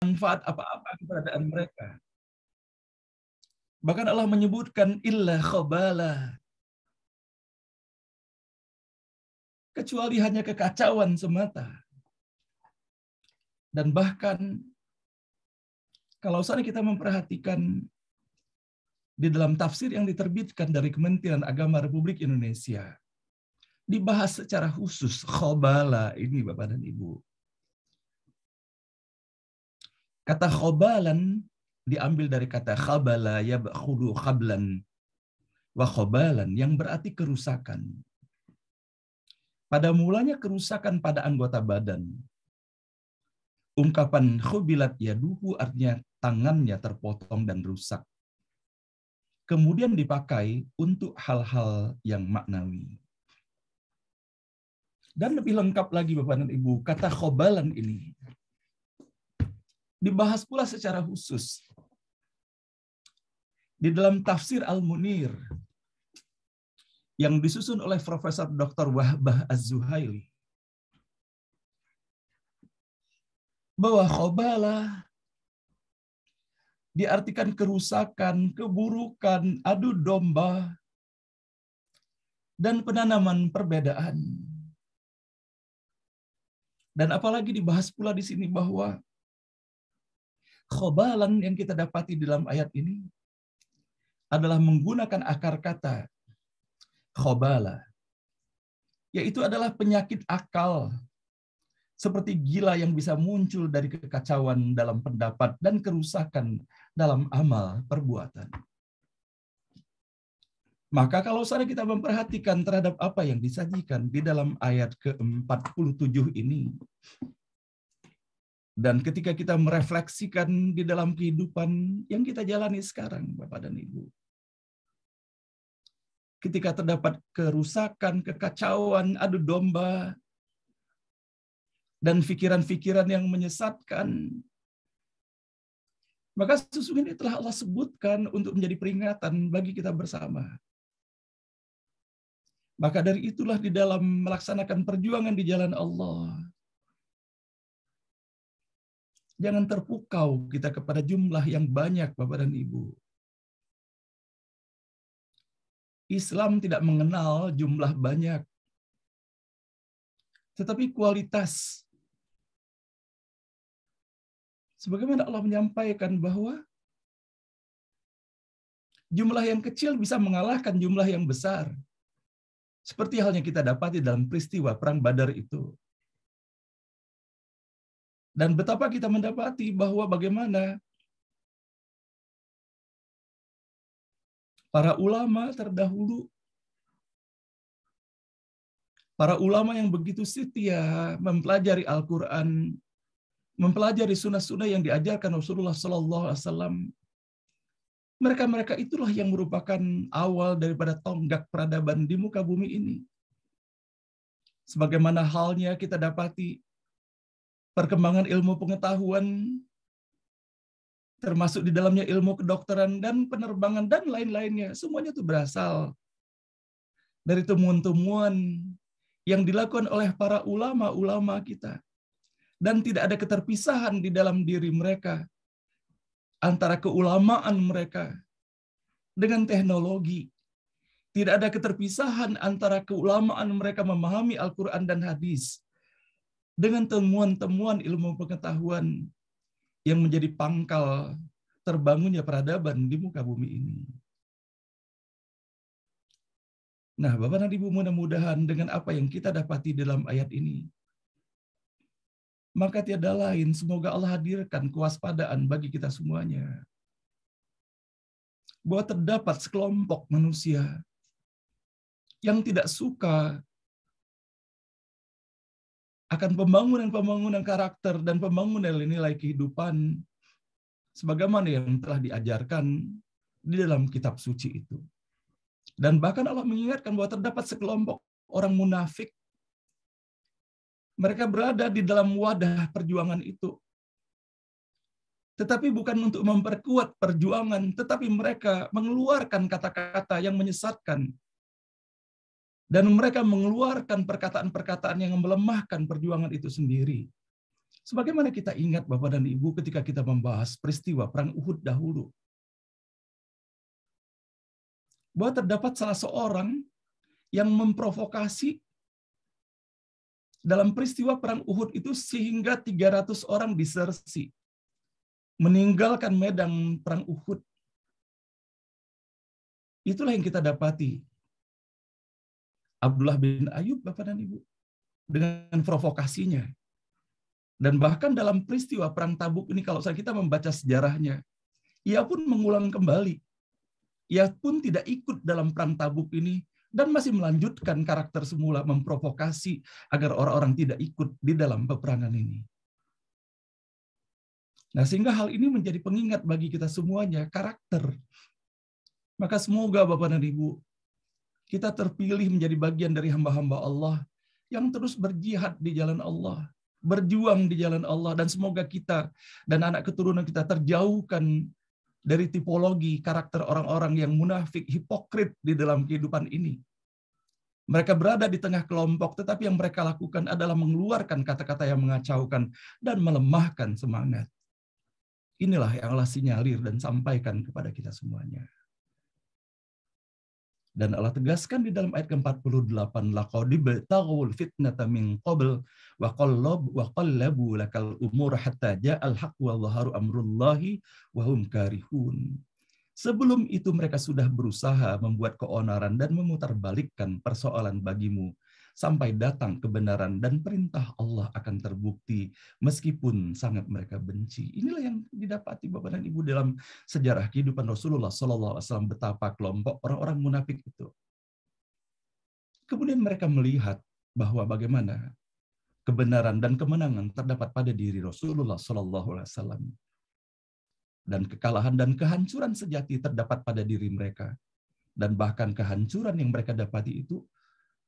manfaat apa-apa keberadaan mereka. Bahkan Allah menyebutkan illa khabala, kecuali hanya kekacauan semata. Dan bahkan kalau seandainya kita memperhatikan di dalam tafsir yang diterbitkan dari Kementerian Agama Republik Indonesia, dibahas secara khusus khabala ini Bapak dan Ibu. Kata khobalan diambil dari kata khabala yabkhulu khablan wa khobalan yang berarti kerusakan. Pada mulanya kerusakan pada anggota badan. Ungkapan khubilat yaduhu artinya tangannya terpotong dan rusak. Kemudian dipakai untuk hal-hal yang maknawi. Dan lebih lengkap lagi Bapak dan Ibu, kata khobalan ini dibahas pula secara khusus di dalam tafsir Al-Munir yang disusun oleh Profesor Dr. Wahbah Az-Zuhaili. Bahwa khobala diartikan kerusakan, keburukan, adu domba, dan penanaman perbedaan. Dan apalagi dibahas pula di sini bahwa khobalan yang kita dapati di dalam ayat ini adalah menggunakan akar kata khobala, yaitu adalah penyakit akal, seperti gila yang bisa muncul dari kekacauan dalam pendapat dan kerusakan dalam amal perbuatan. Maka kalau seandainya kita memperhatikan terhadap apa yang disajikan di dalam ayat ke-47 ini, dan ketika kita merefleksikan di dalam kehidupan yang kita jalani sekarang, Bapak dan Ibu, ketika terdapat kerusakan, kekacauan, adu domba, dan pikiran-pikiran yang menyesatkan, maka sesungguhnya telah Allah sebutkan untuk menjadi peringatan bagi kita bersama. Maka dari itulah di dalam melaksanakan perjuangan di jalan Allah, jangan terpukau kita kepada jumlah yang banyak, Bapak dan Ibu. Islam tidak mengenal jumlah banyak, tetapi kualitas. Sebagaimana Allah menyampaikan bahwa jumlah yang kecil bisa mengalahkan jumlah yang besar. Seperti halnya kita dapati dalam peristiwa Perang Badar itu. Dan betapa kita mendapati bahwa bagaimana para ulama terdahulu, para ulama yang begitu setia mempelajari Al-Quran, mempelajari sunnah-sunnah yang diajarkan Rasulullah SAW, mereka itulah yang merupakan awal daripada tonggak peradaban di muka bumi ini. Sebagaimana halnya kita dapati perkembangan ilmu pengetahuan, termasuk di dalamnya ilmu kedokteran dan penerbangan dan lain-lainnya, semuanya itu berasal dari temuan-temuan yang dilakukan oleh para ulama-ulama kita. Dan tidak ada keterpisahan di dalam diri mereka antara keulamaan mereka dengan teknologi. Tidak ada keterpisahan antara keulamaan mereka memahami Al-Quran dan hadis dengan temuan-temuan ilmu pengetahuan yang menjadi pangkal terbangunnya peradaban di muka bumi ini. Nah, Bapak dan Ibu, mudah-mudahan dengan apa yang kita dapati dalam ayat ini, maka tiada lain, semoga Allah hadirkan kewaspadaan bagi kita semuanya. Bahwa terdapat sekelompok manusia yang tidak suka akan pembangunan karakter dan pembangunan nilai kehidupan sebagaimana yang telah diajarkan di dalam kitab suci itu. Dan bahkan Allah mengingatkan bahwa terdapat sekelompok orang munafik. Mereka berada di dalam wadah perjuangan itu. Tetapi bukan untuk memperkuat perjuangan, tetapi mereka mengeluarkan kata-kata yang menyesatkan. Dan mereka mengeluarkan perkataan-perkataan yang melemahkan perjuangan itu sendiri. Sebagaimana kita ingat Bapak dan Ibu ketika kita membahas peristiwa Perang Uhud dahulu, bahwa terdapat salah seorang yang memprovokasi dalam peristiwa Perang Uhud itu sehingga 300 orang disersi, meninggalkan medan Perang Uhud. Itulah yang kita dapati. Abdullah bin Ayyub, Bapak dan Ibu, dengan provokasinya. Dan bahkan dalam peristiwa Perang Tabuk ini, kalau kita membaca sejarahnya, ia pun mengulang kembali. Ia pun tidak ikut dalam Perang Tabuk ini, dan masih melanjutkan karakter semula, memprovokasi agar orang-orang tidak ikut di dalam peperangan ini. Nah, sehingga hal ini menjadi pengingat bagi kita semuanya, karakter. Maka semoga Bapak dan Ibu, kita terpilih menjadi bagian dari hamba-hamba Allah yang terus berjihad di jalan Allah, berjuang di jalan Allah, dan semoga kita dan anak keturunan kita terjauhkan dari tipologi karakter orang-orang yang munafik, hipokrit di dalam kehidupan ini. Mereka berada di tengah kelompok, tetapi yang mereka lakukan adalah mengeluarkan kata-kata yang mengacaukan dan melemahkan semangat. Inilah yang Allah sinyalir dan sampaikan kepada kita semuanya. Dan Allah tegaskan di dalam ayat ke-48, laqad ibtaghul fitnata min qabl wa qallabu lakal umur hatta ja'al haqq wa dhaharu amrullahi wa hum karihun. Sebelum itu mereka sudah berusaha membuat keonaran dan memutarbalikkan persoalan bagimu sampai datang kebenaran dan perintah Allah akan terbukti meskipun sangat mereka benci. Inilah yang didapati Bapak dan Ibu dalam sejarah kehidupan Rasulullah SAW, betapa kelompok orang-orang munafik itu. Kemudian mereka melihat bahwa bagaimana kebenaran dan kemenangan terdapat pada diri Rasulullah SAW. Dan kekalahan dan kehancuran sejati terdapat pada diri mereka. Dan bahkan kehancuran yang mereka dapati itu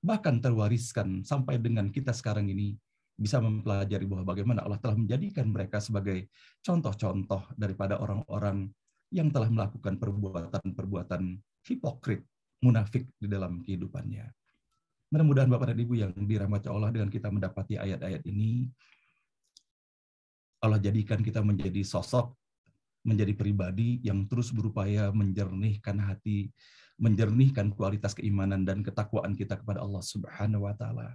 bahkan terwariskan sampai dengan kita sekarang ini bisa mempelajari bahwa bagaimana Allah telah menjadikan mereka sebagai contoh-contoh daripada orang-orang yang telah melakukan perbuatan-perbuatan hipokrit, munafik di dalam kehidupannya. Mudah-mudahan Bapak dan Ibu yang dirahmati Allah, dengan kita mendapati ayat-ayat ini, Allah jadikan kita menjadi sosok, menjadi pribadi yang terus berupaya menjernihkan hati, menjernihkan kualitas keimanan dan ketakwaan kita kepada Allah Subhanahu wa taala.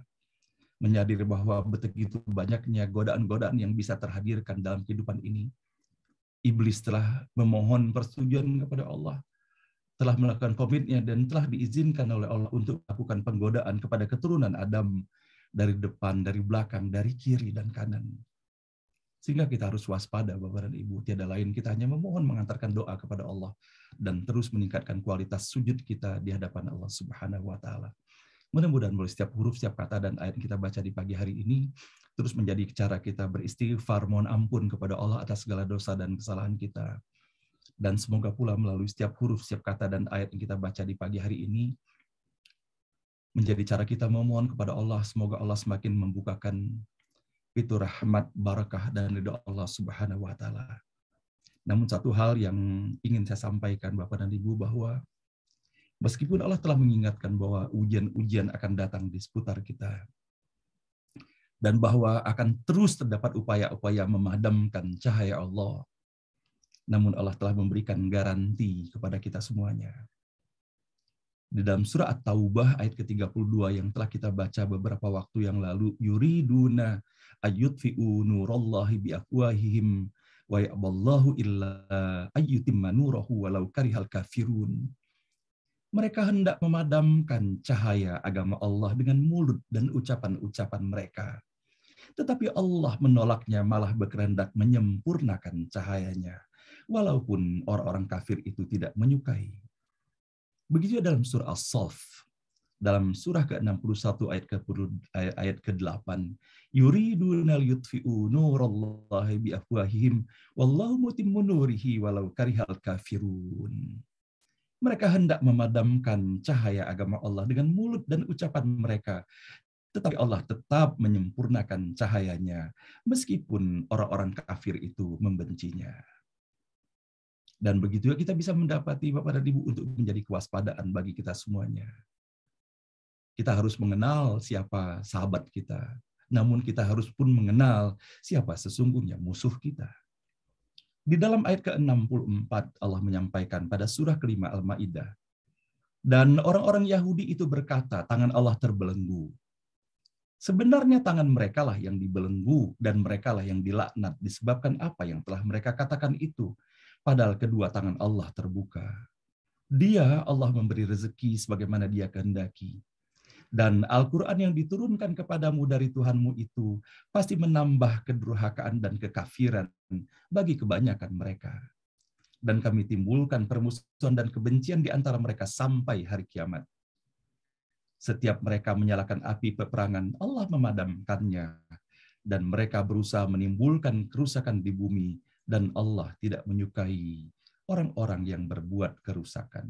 Menyadari bahwa begitu banyaknya godaan-godaan yang bisa terhadirkan dalam kehidupan ini. Iblis telah memohon persetujuan kepada Allah, telah melakukan komitmen dan telah diizinkan oleh Allah untuk melakukan penggodaan kepada keturunan Adam dari depan, dari belakang, dari kiri dan kanan. Sehingga kita harus waspada Bapak dan Ibu, tiada lain kita hanya memohon mengantarkan doa kepada Allah dan terus meningkatkan kualitas sujud kita di hadapan Allah Subhanahu wa taala. Mudah-mudahan melalui setiap huruf, setiap kata dan ayat yang kita baca di pagi hari ini terus menjadi cara kita beristighfar, mohon ampun kepada Allah atas segala dosa dan kesalahan kita. Dan semoga pula melalui setiap huruf, setiap kata dan ayat yang kita baca di pagi hari ini menjadi cara kita memohon kepada Allah, semoga Allah semakin membukakan itu rahmat, barakah, dan ridha Allah Subhanahu wa taala. Namun satu hal yang ingin saya sampaikan Bapak dan Ibu, bahwa meskipun Allah telah mengingatkan bahwa ujian-ujian akan datang di seputar kita, dan bahwa akan terus terdapat upaya-upaya memadamkan cahaya Allah, namun Allah telah memberikan garansi kepada kita semuanya. Di dalam surah At-Taubah ayat ke-32 yang telah kita baca beberapa waktu yang lalu, yuriduna ayyutfi'u nurallahi biafwahihim wa ya'ballahu illa ayyutimma nurahu walau karihal kafirun. Mereka hendak memadamkan cahaya agama Allah dengan mulut dan ucapan-ucapan mereka. Tetapi Allah menolaknya, malah berkehendak menyempurnakan cahayanya, walaupun orang-orang kafir itu tidak menyukai. Begitu dalam surah As-Saff, dalam surah ke-61 ayat ke-8, yuriduna liyutfi'u nurallahi biafwahihim wallahu mutimmu nurihi walau karihal kafirun. Mereka hendak memadamkan cahaya agama Allah dengan mulut dan ucapan mereka, tetapi Allah tetap menyempurnakan cahayanya meskipun orang-orang kafir itu membencinya. Dan begitu juga kita bisa mendapati Bapak dan Ibu untuk menjadi kewaspadaan bagi kita semuanya. Kita harus mengenal siapa sahabat kita namun kita harus pun mengenal siapa sesungguhnya musuh kita. Di dalam ayat ke-64 Allah menyampaikan pada surah kelima Al-Maidah, dan orang-orang Yahudi itu berkata, tangan Allah terbelenggu. Sebenarnya tangan mereka lah yang dibelenggu dan mereka lah yang dilaknat disebabkan apa yang telah mereka katakan itu. Padahal kedua tangan Allah terbuka. Dia Allah memberi rezeki sebagaimana Dia kehendaki. Dan Al-Quran yang diturunkan kepadamu dari Tuhanmu itu pasti menambah kedurhakaan dan kekafiran bagi kebanyakan mereka. Dan kami timbulkan permusuhan dan kebencian di antara mereka sampai hari kiamat. Setiap mereka menyalakan api peperangan, Allah memadamkannya. Dan mereka berusaha menimbulkan kerusakan di bumi, dan Allah tidak menyukai orang-orang yang berbuat kerusakan.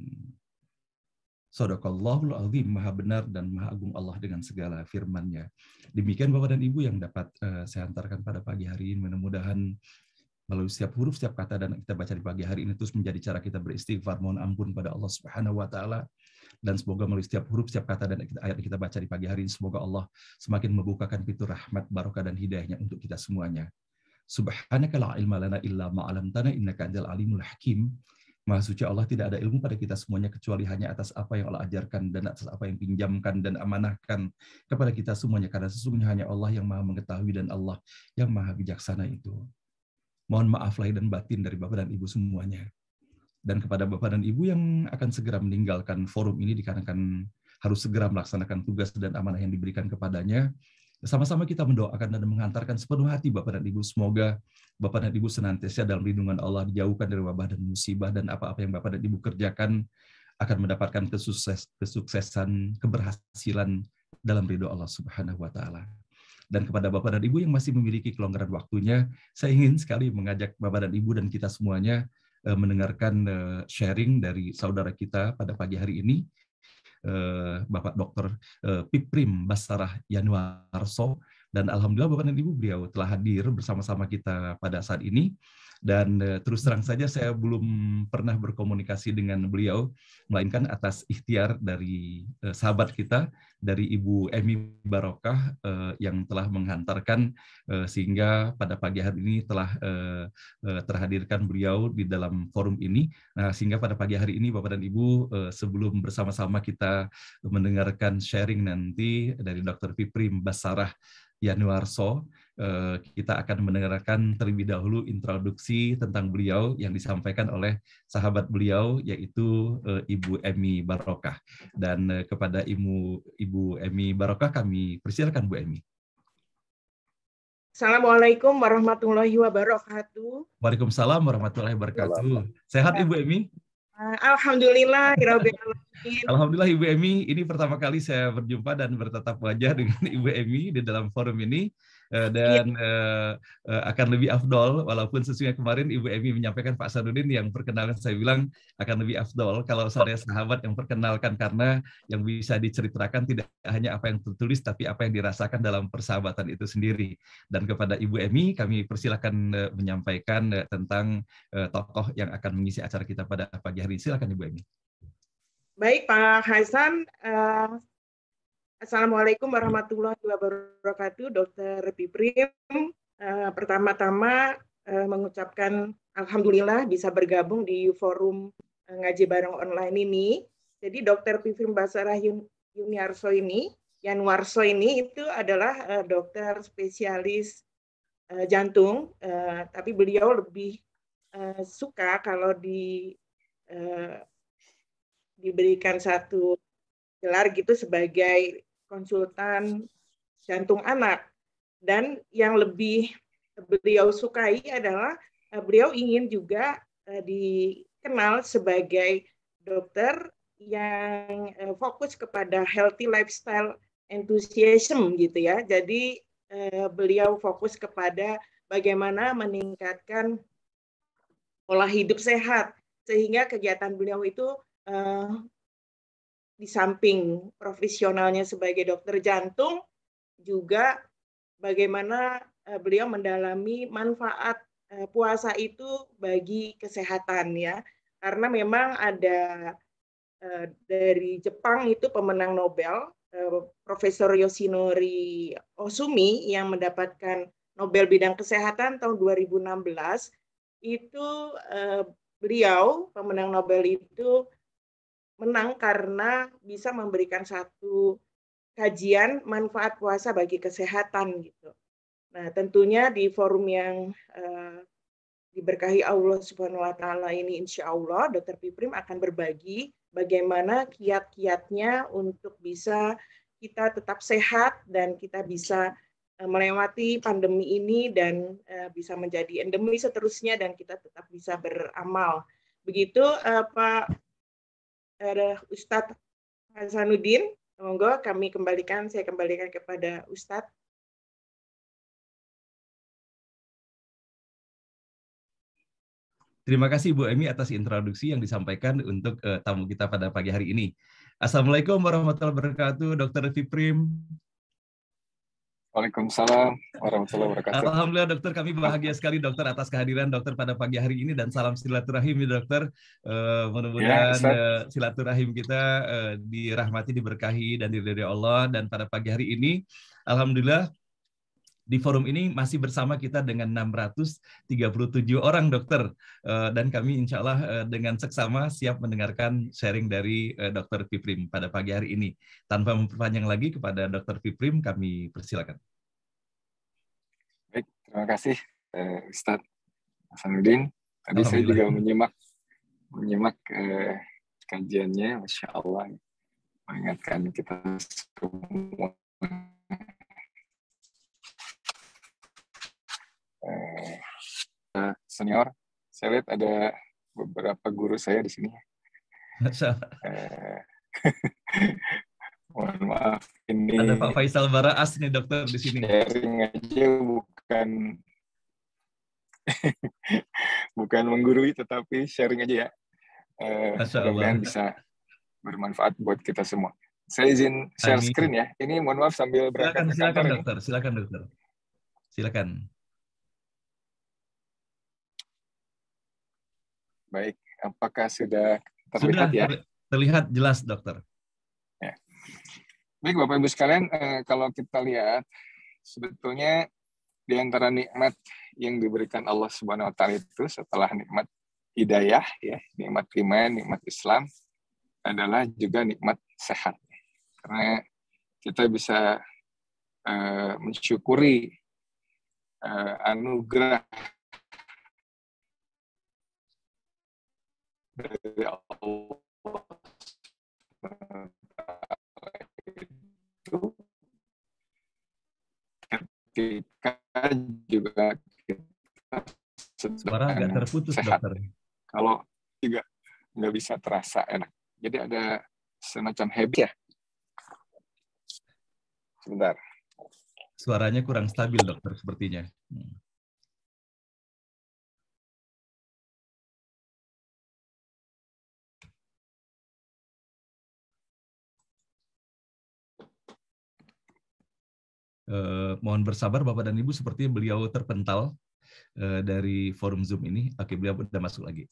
Shadaqallahul azim, maha benar dan maha agung Allah dengan segala firman-Nya. Demikian Bapak dan Ibu yang dapat saya antarkan pada pagi hari ini. Mudah-mudahan melalui setiap huruf, setiap kata dan kita baca di pagi hari ini terus menjadi cara kita beristighfar, mohon ampun pada Allah Subhanahu wa taala. Dan semoga melalui setiap huruf, setiap kata dan ayat yang kita baca di pagi hari ini, semoga Allah semakin membukakan pintu rahmat, barokah dan hidayah-Nya untuk kita semuanya. Subhanaka la ilma lana illa ma 'allamtana innaka antal alimul hakim. Maha suci Allah, tidak ada ilmu pada kita semuanya kecuali hanya atas apa yang Allah ajarkan dan atas apa yang pinjamkan dan amanahkan kepada kita semuanya, karena sesungguhnya hanya Allah yang maha mengetahui dan Allah yang maha bijaksana itu. Mohon maaf lahir dan batin dari Bapak dan Ibu semuanya. Dan kepada Bapak dan Ibu yang akan segera meninggalkan forum ini dikarenakan harus segera melaksanakan tugas dan amanah yang diberikan kepadanya, sama-sama kita mendoakan dan menghantarkan sepenuh hati Bapak dan Ibu, semoga Bapak dan Ibu senantiasa dalam lindungan Allah, dijauhkan dari wabah dan musibah, dan apa-apa yang Bapak dan Ibu kerjakan akan mendapatkan kesuksesan, keberhasilan dalam ridho Allah Subhanahu wa taala. Dan kepada Bapak dan Ibu yang masih memiliki kelonggaran waktunya, saya ingin sekali mengajak Bapak dan Ibu dan kita semuanya mendengarkan sharing dari saudara kita pada pagi hari ini, Bapak Dr. Piprim Basarah Yanuarso. Dan alhamdulillah Bapak dan Ibu, beliau telah hadir bersama-sama kita pada saat ini. Dan terus terang saja saya belum pernah berkomunikasi dengan beliau, melainkan atas ikhtiar dari sahabat kita, dari Ibu Emi Barokah yang telah menghantarkan, sehingga pada pagi hari ini telah terhadirkan beliau di dalam forum ini. Nah, sehingga pada pagi hari ini Bapak dan Ibu, sebelum bersama-sama kita mendengarkan sharing nanti dari Dr. Piprim Basarah Yanuarso, kita akan mendengarkan terlebih dahulu introduksi tentang beliau yang disampaikan oleh sahabat beliau, yaitu Ibu Emi Barokah. Dan kepada Ibu Emi Barokah kami persilakan Bu Emi. Assalamualaikum warahmatullahi wabarakatuh. Waalaikumsalam warahmatullahi wabarakatuh. Sehat Ibu Emi? Alhamdulillah. Alhamdulillah Ibu Emi, ini pertama kali saya berjumpa dan bertatap wajah dengan Ibu Emi di dalam forum ini. Dan akan lebih afdol, walaupun sesungguhnya kemarin Ibu Emi menyampaikan Pak Sarudin yang perkenalkan, saya bilang akan lebih afdol kalau saya sahabat yang perkenalkan, karena yang bisa diceritakan tidak hanya apa yang tertulis, tapi apa yang dirasakan dalam persahabatan itu sendiri. Dan kepada Ibu Emi, kami persilakan menyampaikan tentang tokoh yang akan mengisi acara kita pada pagi hari ini. Silakan Ibu Emi. Baik Pak Hasan, Assalamualaikum warahmatullahi wabarakatuh, Dr. Piprim. Pertama-tama mengucapkan alhamdulillah bisa bergabung di forum ngaji bareng online ini. Jadi Dr. Piprim Basarah Yanuarso ini itu adalah dokter spesialis jantung, tapi beliau lebih suka kalau diberikan satu gelar gitu sebagai konsultan jantung anak. Dan yang lebih beliau sukai adalah beliau ingin juga dikenal sebagai dokter yang fokus kepada healthy lifestyle enthusiasm gitu ya. Jadi beliau fokus kepada bagaimana meningkatkan pola hidup sehat, sehingga kegiatan beliau itu di samping profesionalnya sebagai dokter jantung, juga bagaimana beliau mendalami manfaat puasa itu bagi kesehatan ya. Karena memang ada dari Jepang itu pemenang Nobel Profesor Yoshinori Ohsumi yang mendapatkan Nobel bidang kesehatan tahun 2016, itu beliau pemenang Nobel itu menang karena bisa memberikan satu kajian manfaat puasa bagi kesehatan gitu. Nah, tentunya di forum yang diberkahi Allah Subhanahu wa taala ini, insya Allah Dr. Piprim akan berbagi bagaimana kiat-kiatnya untuk bisa kita tetap sehat dan kita bisa melewati pandemi ini dan bisa menjadi endemi seterusnya dan kita tetap bisa beramal. Begitu Pak Ustadz Hasanuddin, monggo saya kembalikan kepada Ustadz. Terima kasih Bu Emi atas introduksi yang disampaikan untuk tamu kita pada pagi hari ini. Assalamualaikum warahmatullahi wabarakatuh, Dr. Piprim. Waalaikumsalam warahmatullahi wabarakatuh. Alhamdulillah dokter, kami bahagia sekali dokter atas kehadiran dokter pada pagi hari ini dan salam silaturahim ya dokter. Mudah-mudahan silaturahim kita dirahmati, diberkahi dan diridhoi Allah. Dan pada pagi hari ini, alhamdulillah di forum ini masih bersama kita dengan 637 orang dokter, dan kami insya Allah dengan seksama siap mendengarkan sharing dari Dr. Piprim pada pagi hari ini. Tanpa memperpanjang lagi, kepada Dr. Piprim kami persilakan. Baik, terima kasih Ustadz Hasanuddin. Tadi saya juga menyimak kajiannya, Masya Allah, mengingatkan kita semua senior. Saya lihat ada beberapa guru saya di sini. Mohon maaf, ini ada Pak Faisal Baraas nih dokter di sini. Sharing aja, bukan menggurui, tetapi sharing aja ya. Mudah-mudahan bisa bermanfaat buat kita semua. Saya izin share screen ya. Ini mohon maaf sambil berangkat ke kantor. Dokter. Silakan dokter. Silakan. Baik, apakah sudah terlihat ya? Terlihat jelas, dokter. Ya. Baik, Bapak Ibu sekalian, kalau kita lihat, sebetulnya di antara nikmat yang diberikan Allah Subhanahu wa taala itu setelah nikmat hidayah, ya, nikmat iman, nikmat Islam, adalah juga nikmat sehat. Karena kita bisa mensyukuri anugerah dari Allah itu ketika juga kita suara agak terputus sehat. Dokter. Kalau juga nggak bisa terasa enak. Jadi ada semacam habit ya. Sebentar. Suaranya kurang stabil dokter sepertinya. Mohon bersabar Bapak dan Ibu, sepertinya beliau terpental dari forum Zoom ini. Oke, beliau sudah masuk lagi.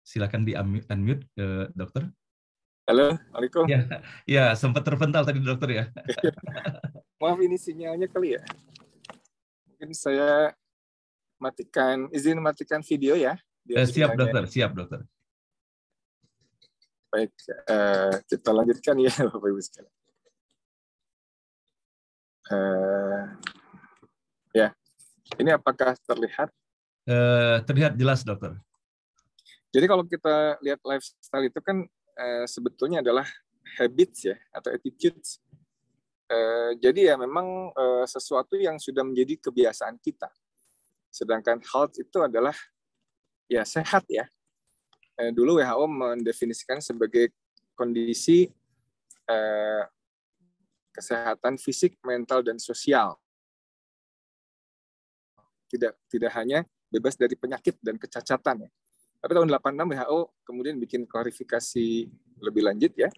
Silakan di unmute, dokter. Halo, Assalamualaikum. Ya, sempat terpental tadi dokter ya. Maaf, ini sinyalnya kali ya. Mungkin saya izin matikan video ya. Siap dokter, siap dokter. Baik, kita lanjutkan ya Bapak Ibu sekalian. Ya, ini apakah terlihat? Terlihat jelas dokter. Jadi kalau kita lihat lifestyle itu kan sebetulnya adalah habits ya, atau attitudes. Jadi ya memang sesuatu yang sudah menjadi kebiasaan kita. Sedangkan health itu adalah ya sehat ya. Dulu WHO mendefinisikan sebagai kondisi kesehatan fisik, mental, dan sosial. Tidak hanya bebas dari penyakit dan kecacatan ya. Tapi tahun 86 WHO kemudian bikin klarifikasi lebih lanjut ya,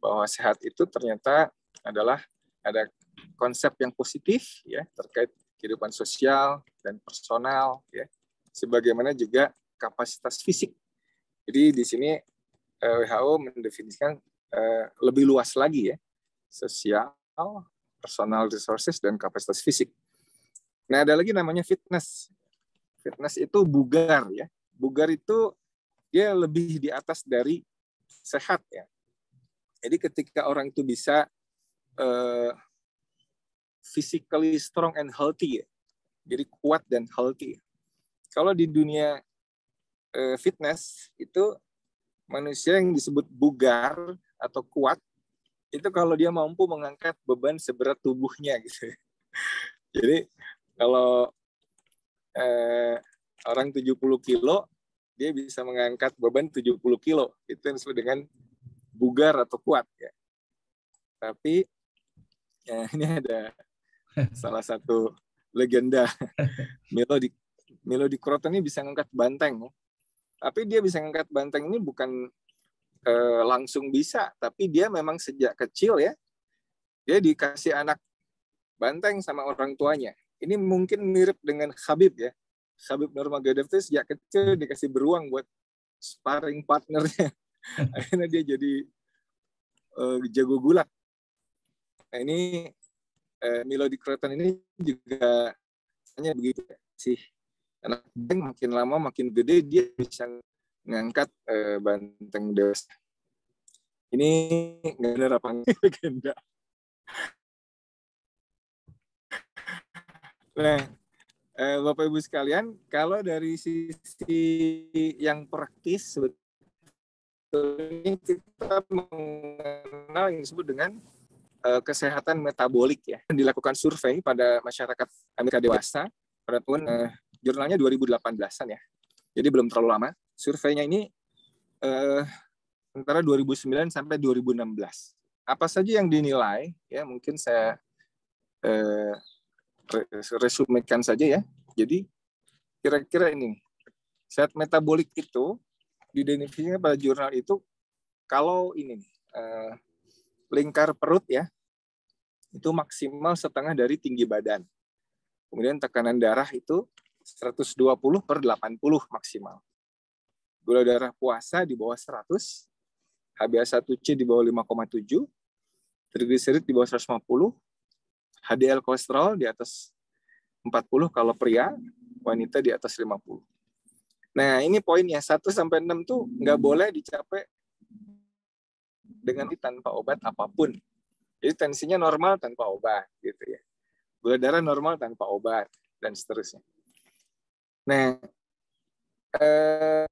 bahwa sehat itu ternyata adalah ada konsep yang positif ya terkait kehidupan sosial dan personal, ya, sebagaimana juga kapasitas fisik. Jadi di sini WHO mendefinisikan lebih luas lagi, ya, sosial, personal resources, dan kapasitas fisik. Nah, ada lagi namanya fitness. Fitness itu bugar, ya. Bugar itu dia lebih di atas dari sehat, ya. Jadi ketika orang itu bisa physically strong and healthy, ya. Jadi kuat dan healthy. Kalau di dunia fitness itu manusia yang disebut bugar atau kuat itu kalau dia mampu mengangkat beban seberat tubuhnya gitu. Jadi kalau orang 70 kilo dia bisa mengangkat beban 70 kilo. Itu yang disebut dengan bugar atau kuat, ya. Tapi ya, ini ada salah satu legenda Melody Croton ini bisa ngangkat banteng, ya. Tapi dia bisa ngangkat banteng ini bukan langsung bisa, tapi dia memang sejak kecil, ya, dia dikasih anak banteng sama orang tuanya. Ini mungkin mirip dengan Khabib, ya. Khabib Nurmagomedov itu sejak kecil dikasih beruang buat sparring partnernya. Akhirnya dia jadi jago gulat. Nah, ini Melody Croton ini juga hanya begitu, ya. Sih anak banteng makin lama makin gede dia bisa ngangkat banteng dewasa. Ini nggak benar apa enggak legenda. Nah, Bapak Ibu sekalian, kalau dari sisi yang praktis sebetulnya kita mengenal yang disebut dengan kesehatan metabolik, ya. Dilakukan survei pada masyarakat Amerika dewasa pada tahun jurnalnya 2018-an, ya. Jadi belum terlalu lama. Surveinya ini antara 2009 sampai 2016. Apa saja yang dinilai, ya, mungkin saya resumekan saja, ya. Jadi kira-kira ini sehat metabolik itu didefinisikan pada jurnal itu kalau ini lingkar perut, ya, itu maksimal setengah dari tinggi badan. Kemudian tekanan darah itu 120/80 maksimal. Gula darah puasa di bawah 100, HbA1c di bawah 5,7, trigliserid di bawah 150, HDL kolesterol di atas 40 kalau pria, wanita di atas 50. Nah, ini poinnya 1 sampai 6 tuh nggak boleh dicapai dengan tanpa obat apapun. Jadi tensinya normal tanpa obat, gitu, ya. Gula darah normal tanpa obat dan seterusnya. Nah,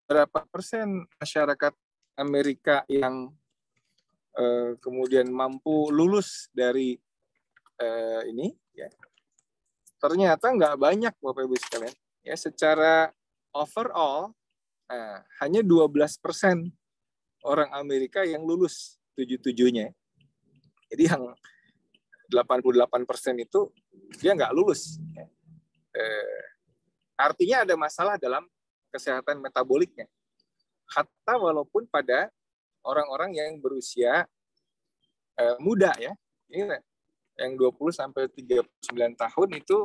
berapa persen masyarakat Amerika yang kemudian mampu lulus dari ini, ya, ternyata nggak banyak, Bapak Ibu sekalian. Ya, secara overall hanya 12% orang Amerika yang lulus 77-nya. Jadi yang 88% itu dia nggak lulus. Artinya ada masalah dalam kesehatan metaboliknya. Hatta walaupun pada orang-orang yang berusia muda, ya. Ini yang 20 sampai 39 tahun itu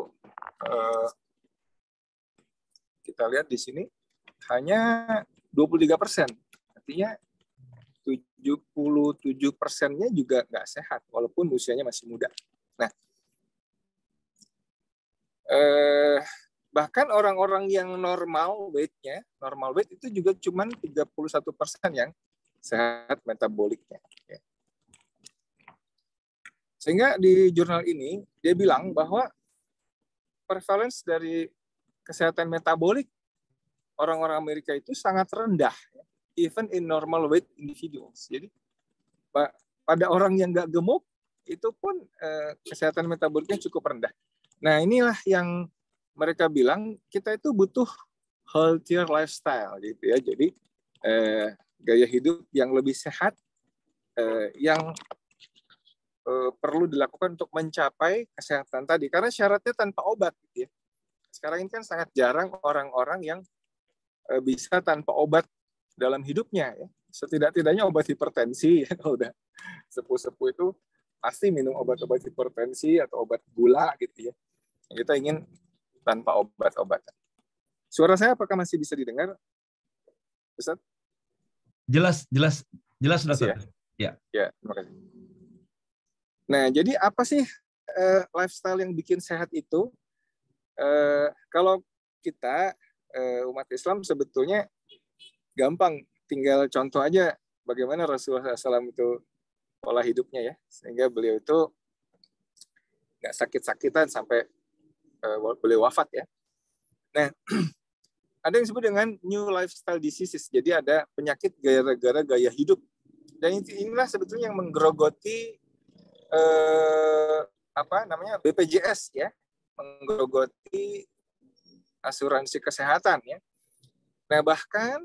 kita lihat di sini hanya 23%. Artinya 77%-nya juga nggak sehat walaupun usianya masih muda. Nah, bahkan orang-orang yang normal weight itu juga cuma 31% yang sehat metaboliknya. Ya. Sehingga di jurnal ini dia bilang bahwa prevalence dari kesehatan metabolik orang-orang Amerika itu sangat rendah, even in normal weight individuals. Jadi pada orang yang nggak gemuk itu pun kesehatan metaboliknya cukup rendah. Nah, inilah yang mereka bilang kita itu butuh healthier lifestyle, gitu, ya. Jadi gaya hidup yang lebih sehat yang perlu dilakukan untuk mencapai kesehatan tadi, karena syaratnya tanpa obat, gitu, ya. Sekarang ini kan sangat jarang orang-orang yang bisa tanpa obat dalam hidupnya, ya. Setidak-tidaknya obat hipertensi, ya, kalau udah sepuh-sepuh itu pasti minum obat-obat hipertensi atau obat gula, gitu, ya. Kita ingin tanpa obat-obatan. Suara saya apakah masih bisa didengar, Ustaz? Jelas, dokter. Ya, terima kasih. Nah, jadi apa sih lifestyle yang bikin sehat itu? Kalau kita umat Islam sebetulnya gampang, tinggal contoh aja bagaimana Rasulullah SAW itu pola hidupnya ya, sehingga beliau itu nggak sakit-sakitan sampai beliau wafat ya. Nah, ada yang disebut dengan new lifestyle diseases. Jadi ada penyakit gara-gara gaya hidup. Dan inilah sebetulnya yang menggerogoti BPJS ya, menggerogoti asuransi kesehatan ya. Nah, bahkan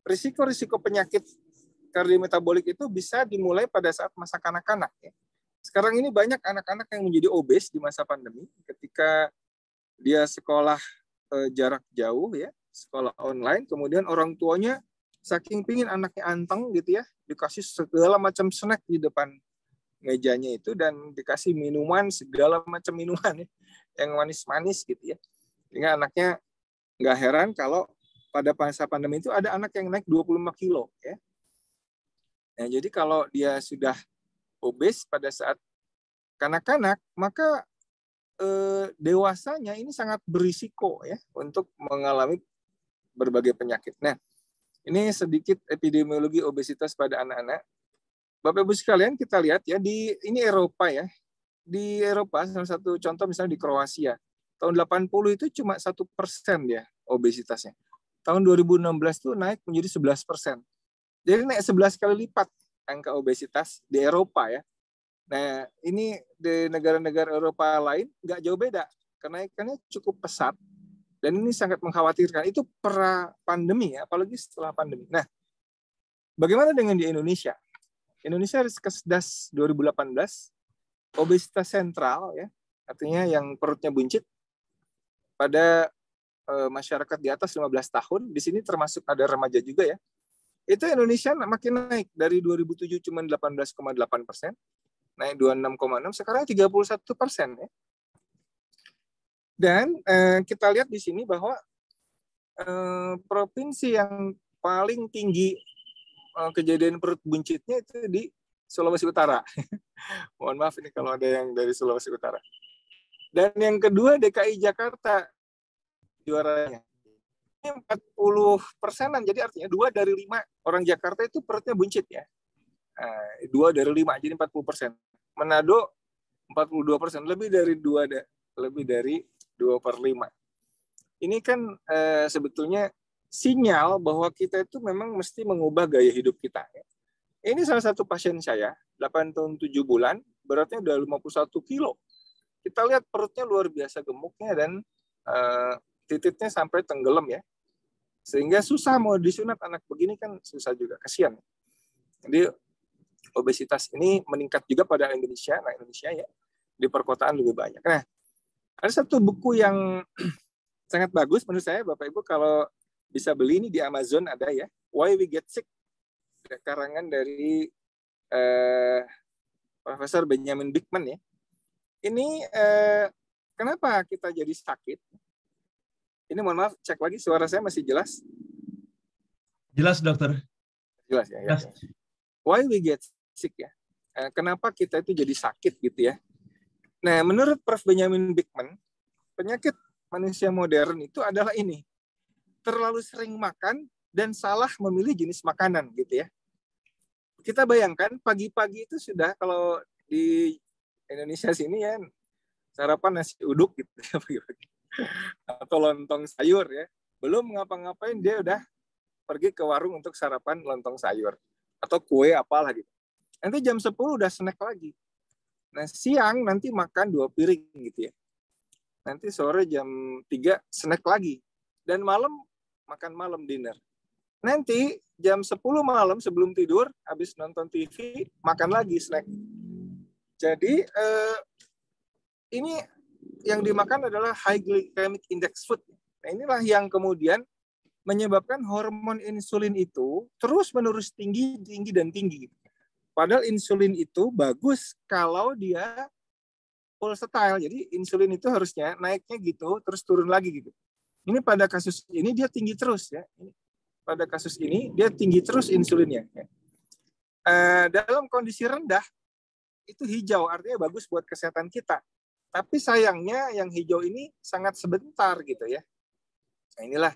risiko-risiko penyakit kardiometabolik itu bisa dimulai pada saat masa kanak-kanak ya. Sekarang ini banyak anak-anak yang menjadi obes di masa pandemi ketika dia sekolah jarak jauh ya, sekolah online, kemudian orang tuanya saking pingin anaknya anteng gitu ya, dikasih segala macam snack di depan mejanya itu dan dikasih minuman, segala macam minuman ya, yang manis-manis gitu ya. Sehingga anaknya nggak heran kalau pada masa pandemi itu ada anak yang naik 25 kilo ya. Nah, jadi kalau dia sudah obes pada saat kanak-kanak, maka dewasanya ini sangat berisiko ya untuk mengalami berbagai penyakit. Nah, ini sedikit epidemiologi obesitas pada anak-anak. Bapak Ibu sekalian, kita lihat ya ini Eropa ya. Di Eropa salah satu contoh misalnya di Kroasia. Tahun 80 itu cuma 1% ya obesitasnya. Tahun 2016 itu naik menjadi 11%. Jadi naik 11 kali lipat angka obesitas di Eropa ya. Nah, ini di negara-negara Eropa lain nggak jauh beda. Kenaikannya cukup pesat. Dan ini sangat mengkhawatirkan. Itu pra pandemi ya, apalagi setelah pandemi. Nah, bagaimana dengan di Indonesia? Indonesia Riskesdas 2018, obesitas sentral ya, artinya yang perutnya buncit pada masyarakat di atas 15 tahun, di sini termasuk ada remaja juga ya. Itu Indonesia makin naik dari 2007 cuma 18,8%. Naik 26,6, sekarang 31% ya. Dan kita lihat di sini bahwa provinsi yang paling tinggi kejadian perut buncitnya itu di Sulawesi Utara. Mohon maaf ini kalau ada yang dari Sulawesi Utara. Dan yang kedua DKI Jakarta juaranya. Ini 40%-an, jadi artinya 2 dari 5 orang Jakarta itu perutnya buncit ya. 2 dari 5, jadi 40%. Manado 42%, lebih dari 2/5. Ini kan sebetulnya sinyal bahwa kita itu memang mesti mengubah gaya hidup kita. Ini salah satu pasien saya, 8 tahun 7 bulan, beratnya udah 51 kilo. Kita lihat perutnya luar biasa gemuknya dan titiknya sampai tenggelam ya. Sehingga susah mau disunat anak begini kan susah juga, kasihan. Jadi obesitas ini meningkat juga pada Indonesia. Nah, Indonesia ya di perkotaan lebih banyak. Nah, ada satu buku yang sangat bagus menurut saya, Bapak Ibu kalau bisa beli ini di Amazon ada ya, Why We Get Sick, karangan dari Profesor Benjamin Bikman ya. Ini kenapa kita jadi sakit? Ini mohon maaf, cek lagi suara saya masih jelas? Jelas, dokter. Jelas ya. Jelas. Ya. Why we get sick ya? Kenapa kita itu jadi sakit gitu ya? Nah, menurut Prof. Benjamin Bikman, penyakit manusia modern itu adalah ini. Terlalu sering makan dan salah memilih jenis makanan gitu ya. Kita bayangkan pagi-pagi itu sudah kalau di Indonesia sini ya sarapan nasi uduk gitu ya pagi-pagi. Atau lontong sayur ya. Belum ngapa-ngapain dia udah pergi ke warung untuk sarapan lontong sayur atau kue apalah gitu. Nanti jam 10 udah snack lagi. Nah, siang nanti makan 2 piring gitu ya. Nanti sore jam 3 snack lagi. Dan malam makan malam dinner. Nanti jam 10 malam sebelum tidur habis nonton TV makan lagi snack. Jadi ini yang dimakan adalah high glycemic index food. Nah, inilah yang kemudian menyebabkan hormon insulin itu terus-menerus tinggi. Padahal insulin itu bagus kalau dia pulsatile. Jadi insulin itu harusnya naiknya gitu, terus turun lagi gitu. Ini pada kasus ini dia tinggi terus ya. Pada kasus ini dia tinggi terus insulinnya. Ya. Dalam kondisi rendah itu hijau, artinya bagus buat kesehatan kita. Tapi sayangnya yang hijau ini sangat sebentar gitu ya. Nah inilah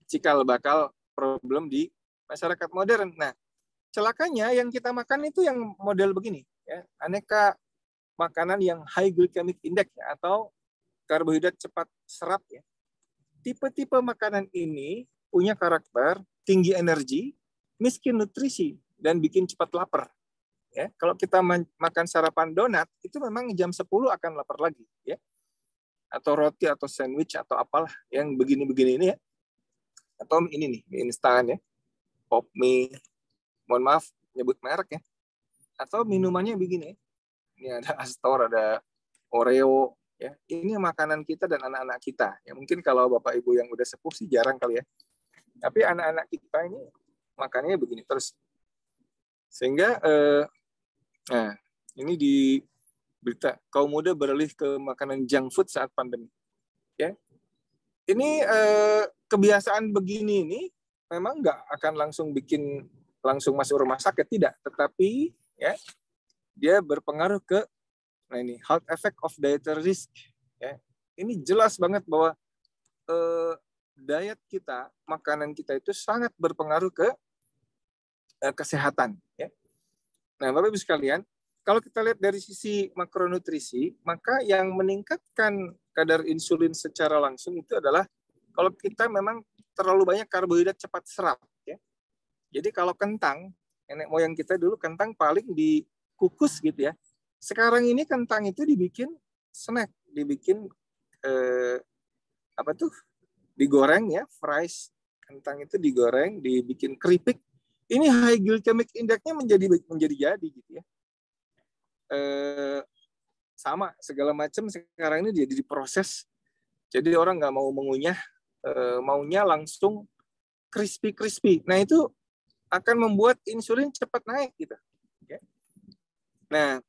cikal bakal problem di masyarakat modern. Nah celakanya yang kita makan itu yang model begini, ya, aneka makanan yang high glycemic index ya, atau karbohidrat cepat serap ya. Tipe-tipe makanan ini punya karakter tinggi energi, miskin nutrisi, dan bikin cepat lapar. Ya, kalau kita makan sarapan donat itu memang jam 10 akan lapar lagi, ya. Atau roti atau sandwich atau apalah yang begini-begini ini ya. Atau ini nih, mie instan ya. Pop mie, mohon maaf nyebut merek ya. Atau minumannya begini. Ini ada Astor, ada Oreo ya. Ini makanan kita dan anak-anak kita. Ya mungkin kalau Bapak Ibu yang udah sepuh sih jarang kali ya. Tapi anak-anak kita ini makannya begini terus. Sehingga nah, ini di berita kaum muda beralih ke makanan junk food saat pandemi. Ya. Ini kebiasaan begini ini memang nggak akan langsung masuk rumah sakit, tidak, tetapi ya dia berpengaruh ke health effect of dietary risk ya. Ini jelas banget bahwa diet kita, makanan kita itu sangat berpengaruh ke kesehatan ya. Nah, Bapak Ibu sekalian, kalau kita lihat dari sisi makronutrisi, maka yang meningkatkan kadar insulin secara langsung itu adalah kalau kita memang terlalu banyak karbohidrat cepat serap ya. Jadi kalau kentang, nenek moyang kita dulu kentang paling dikukus gitu ya. Sekarang ini kentang itu dibikin snack, dibikin digoreng ya, fries. Kentang itu digoreng, dibikin keripik. Ini high glycemic index-nya menjadi jadi gitu ya. Sama segala macam sekarang ini jadi diproses. Jadi orang nggak mau mengunyah, maunya langsung crispy. Nah itu akan membuat insulin cepat naik gitu. Okay. Nah,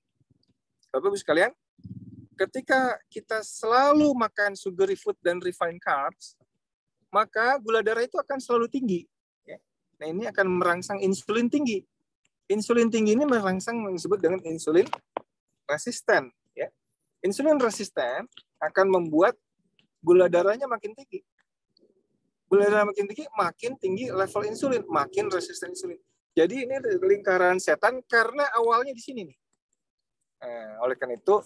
Bapak Ibu sekalian, ketika kita selalu makan sugary food dan refined carbs, maka gula darah itu akan selalu tinggi. Okay. Nah ini akan merangsang insulin tinggi. Insulin tinggi ini merangsang yang disebut dengan insulin resisten. Ya. Insulin resisten akan membuat gula darahnya makin tinggi. Gula darah makin tinggi level insulin, makin resisten insulin. Jadi ini lingkaran setan karena awalnya di sini nih. Oleh karena itu,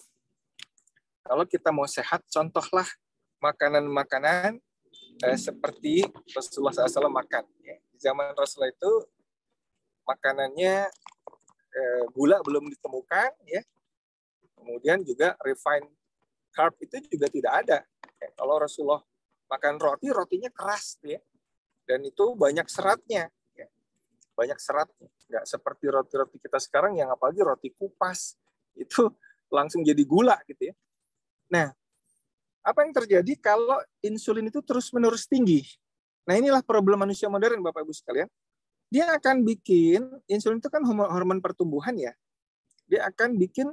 kalau kita mau sehat, contohlah makanan-makanan seperti Rasulullah SAW makan. Ya. Di zaman Rasulullah itu makanannya gula belum ditemukan, ya. Kemudian juga refined carb itu juga tidak ada. Ya. Kalau Rasulullah makan roti, rotinya keras ya. Dan itu banyak seratnya. Ya. Banyak seratnya. Nggak seperti roti-roti kita sekarang yang apalagi roti kupas. Itu langsung jadi gula gitu ya. Nah, apa yang terjadi kalau insulin itu terus-menerus tinggi? Nah, inilah problem manusia modern, Bapak Ibu sekalian. Dia akan bikin, insulin itu kan hormon pertumbuhan ya. Dia akan bikin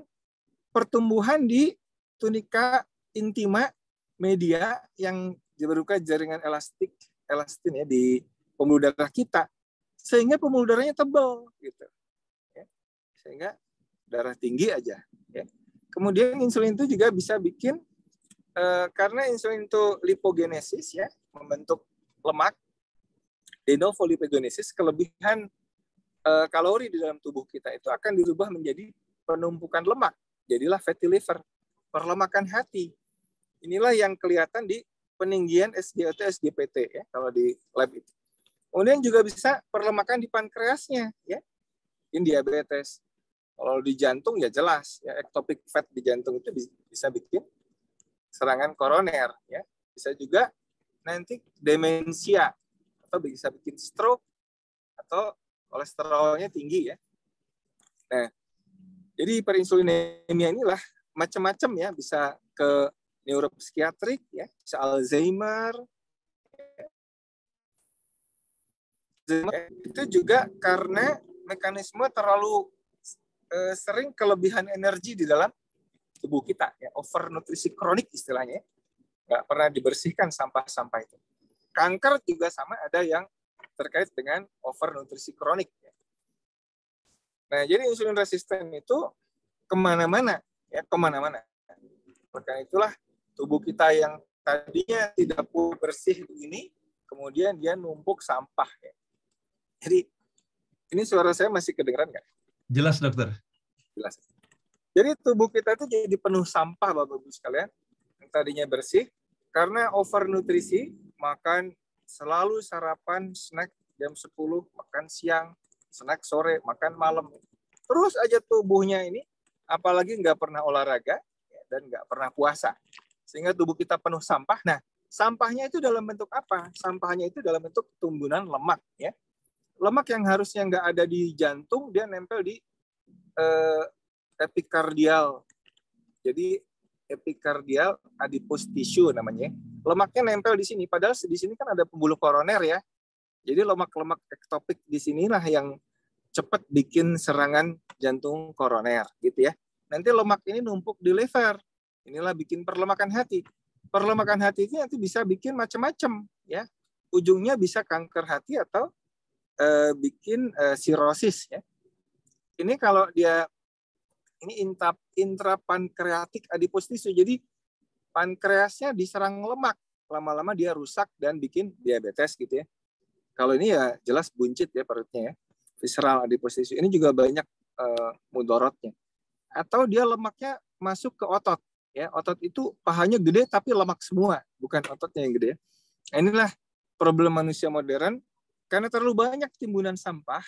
pertumbuhan di tunika intima media yang berupa jaringan elastin ya di pembuluh darah kita, sehingga pembuluh darahnya tebal gitu, ya. Sehingga darah tinggi aja. Ya. Kemudian insulin itu juga bisa bikin karena insulin itu lipogenesis ya, membentuk lemak, de novo lipogenesis, kelebihan kalori di dalam tubuh kita itu akan dirubah menjadi penumpukan lemak, jadilah fatty liver, perlemakan hati. Inilah yang kelihatan di peninggian SGOT, SGPT ya kalau di lab itu. Kemudian juga bisa perlemakan di pankreasnya ya. Ini diabetes. Kalau di jantung ya jelas ya, ectopic fat di jantung itu bisa bikin serangan koroner ya. Bisa juga nanti demensia atau bisa bikin stroke atau kolesterolnya tinggi ya. Nah, jadi hiperinsulinemia inilah macam-macam ya, bisa ke neuropsikiatrik ya, bisa Alzheimer. Itu juga karena mekanisme terlalu sering kelebihan energi di dalam tubuh kita, ya, overnutrisi kronik istilahnya, nggak pernah dibersihkan sampah-sampah itu. Kanker juga sama, ada yang terkait dengan overnutrisi kronik. Nah, jadi insulin resisten itu kemana-mana, ya, kemana-mana. Maka itulah tubuh kita yang tadinya tidak bersih ini, kemudian dia numpuk sampah. Ya. Jadi ini suara saya masih kedengeran nggak? Jelas, dokter. Jelas. Jadi tubuh kita itu jadi penuh sampah, Bapak-Ibu sekalian. Yang tadinya bersih, karena overnutrisi, makan selalu sarapan, snack jam 10, makan siang, snack sore, makan malam. Terus aja tubuhnya ini, apalagi nggak pernah olahraga dan nggak pernah puasa. Sehingga tubuh kita penuh sampah. Nah, sampahnya itu dalam bentuk apa? Sampahnya itu dalam bentuk tumbuhan lemak. Ya. Lemak yang harusnya nggak ada di jantung, dia nempel di epikardial. Jadi epikardial adipose tissue namanya. Lemaknya nempel di sini. Padahal di sini kan ada pembuluh koroner ya. Jadi lemak-lemak ektopik di sinilah yang cepat bikin serangan jantung koroner gitu ya. Nanti lemak ini numpuk di liver. Inilah bikin perlemakan hati. Perlemakan hati ini nanti bisa bikin macam-macam ya. Ujungnya bisa kanker hati atau bikin sirosis ya. Ini kalau dia ini intrapankreatik adipose tissue. Jadi pankreasnya diserang lemak, lama-lama dia rusak dan bikin diabetes gitu ya. Kalau ini ya jelas buncit ya perutnya ya. Visceral adipose tissue. Ini juga banyak mudorotnya. Atau dia lemaknya masuk ke otot ya. Otot itu pahanya gede tapi lemak semua, bukan ototnya yang gede. Nah, inilah problem manusia modern karena terlalu banyak timbunan sampah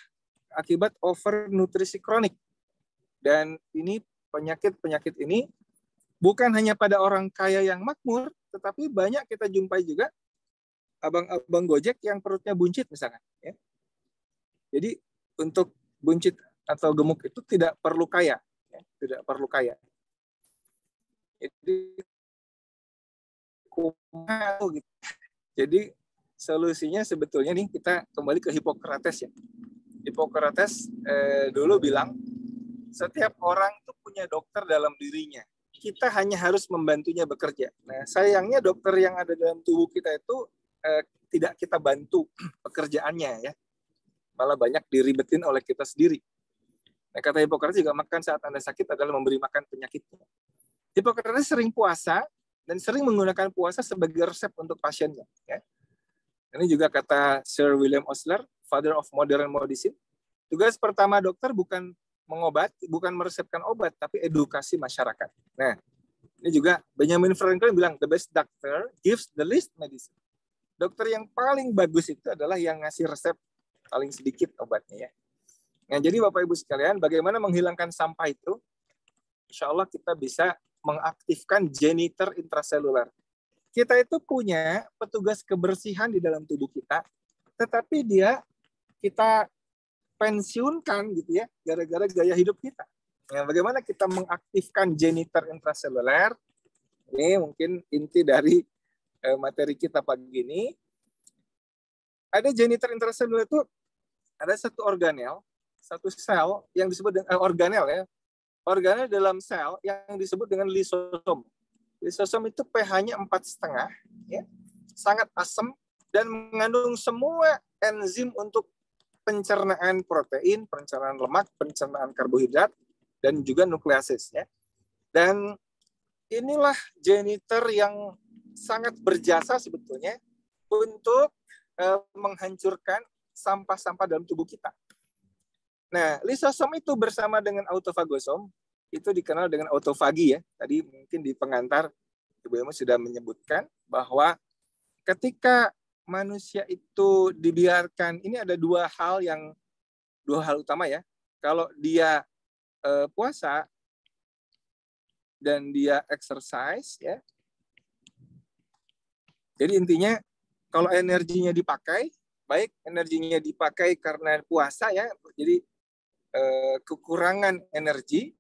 akibat overnutrisi kronik. Dan ini penyakit-penyakit ini bukan hanya pada orang kaya yang makmur, tetapi banyak kita jumpai juga abang-abang Gojek yang perutnya buncit misalkan. Ya. Jadi untuk buncit atau gemuk itu tidak perlu kaya. Ya. Tidak perlu kaya. Jadi solusinya sebetulnya nih kita kembali ke Hippocrates ya. Hippocrates dulu bilang setiap orang itu punya dokter dalam dirinya. Kita hanya harus membantunya bekerja. Nah, sayangnya dokter yang ada dalam tubuh kita itu tidak kita bantu pekerjaannya ya. Malah banyak diribetin oleh kita sendiri. Nah, kata Hippocrates juga makan saat Anda sakit adalah memberi makan penyakitnya. Hippocrates sering puasa dan sering menggunakan puasa sebagai resep untuk pasiennya. Ya. Ini juga kata Sir William Osler, father of modern medicine. Tugas pertama dokter bukan mengobati, bukan meresepkan obat, tapi edukasi masyarakat. Nah, ini juga Benjamin Franklin bilang, the best doctor gives the least medicine. Dokter yang paling bagus itu adalah yang ngasih resep paling sedikit obatnya ya. Nah, jadi Bapak Ibu sekalian, bagaimana menghilangkan sampah itu? Insya Allah kita bisa mengaktifkan janitor intraseluler. Kita itu punya petugas kebersihan di dalam tubuh kita, tetapi kita pensiunkan gitu ya, gara-gara gaya hidup kita. Nah, bagaimana kita mengaktifkan janitor intraseluler? Ini mungkin inti dari materi kita pagi ini. Ada janitor intraseluler itu ada satu organel, satu sel yang disebut dengan organel ya. Organel dalam sel yang disebut dengan lisosom. Lisosom itu pH-nya 4,5 ya. Sangat asam dan mengandung semua enzim untuk pencernaan protein, pencernaan lemak, pencernaan karbohidrat, dan juga nukleasis. Ya. Dan inilah janitor yang sangat berjasa sebetulnya untuk menghancurkan sampah-sampah dalam tubuh kita. Nah, lisosom itu bersama dengan autofagosom, itu dikenal dengan autofagi ya. Tadi mungkin di pengantar Ibu Emu sudah menyebutkan bahwa ketika manusia itu dibiarkan, ini ada dua hal utama ya. Kalau dia puasa dan dia exercise ya. Jadi intinya kalau energinya dipakai, baik energinya dipakai karena puasa ya, jadi kekurangan energi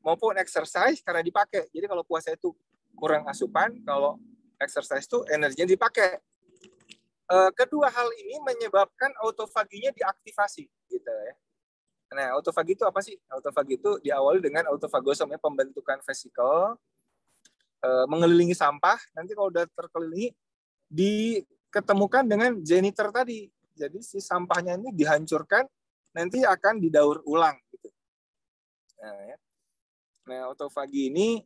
maupun exercise karena dipakai. Jadi kalau puasa itu kurang asupan, kalau exercise itu energinya dipakai. Kedua hal ini menyebabkan autofaginya diaktifasi gitu ya. Nah, autofagi itu apa sih? Autofagi itu diawali dengan autofagosom, ya, pembentukan vesikel, mengelilingi sampah. Nanti kalau udah terkelilingi, diketemukan dengan janitor tadi. Jadi si sampahnya ini dihancurkan, nanti akan didaur ulang. Gitu. Nah, ya. Nah, autofagi ini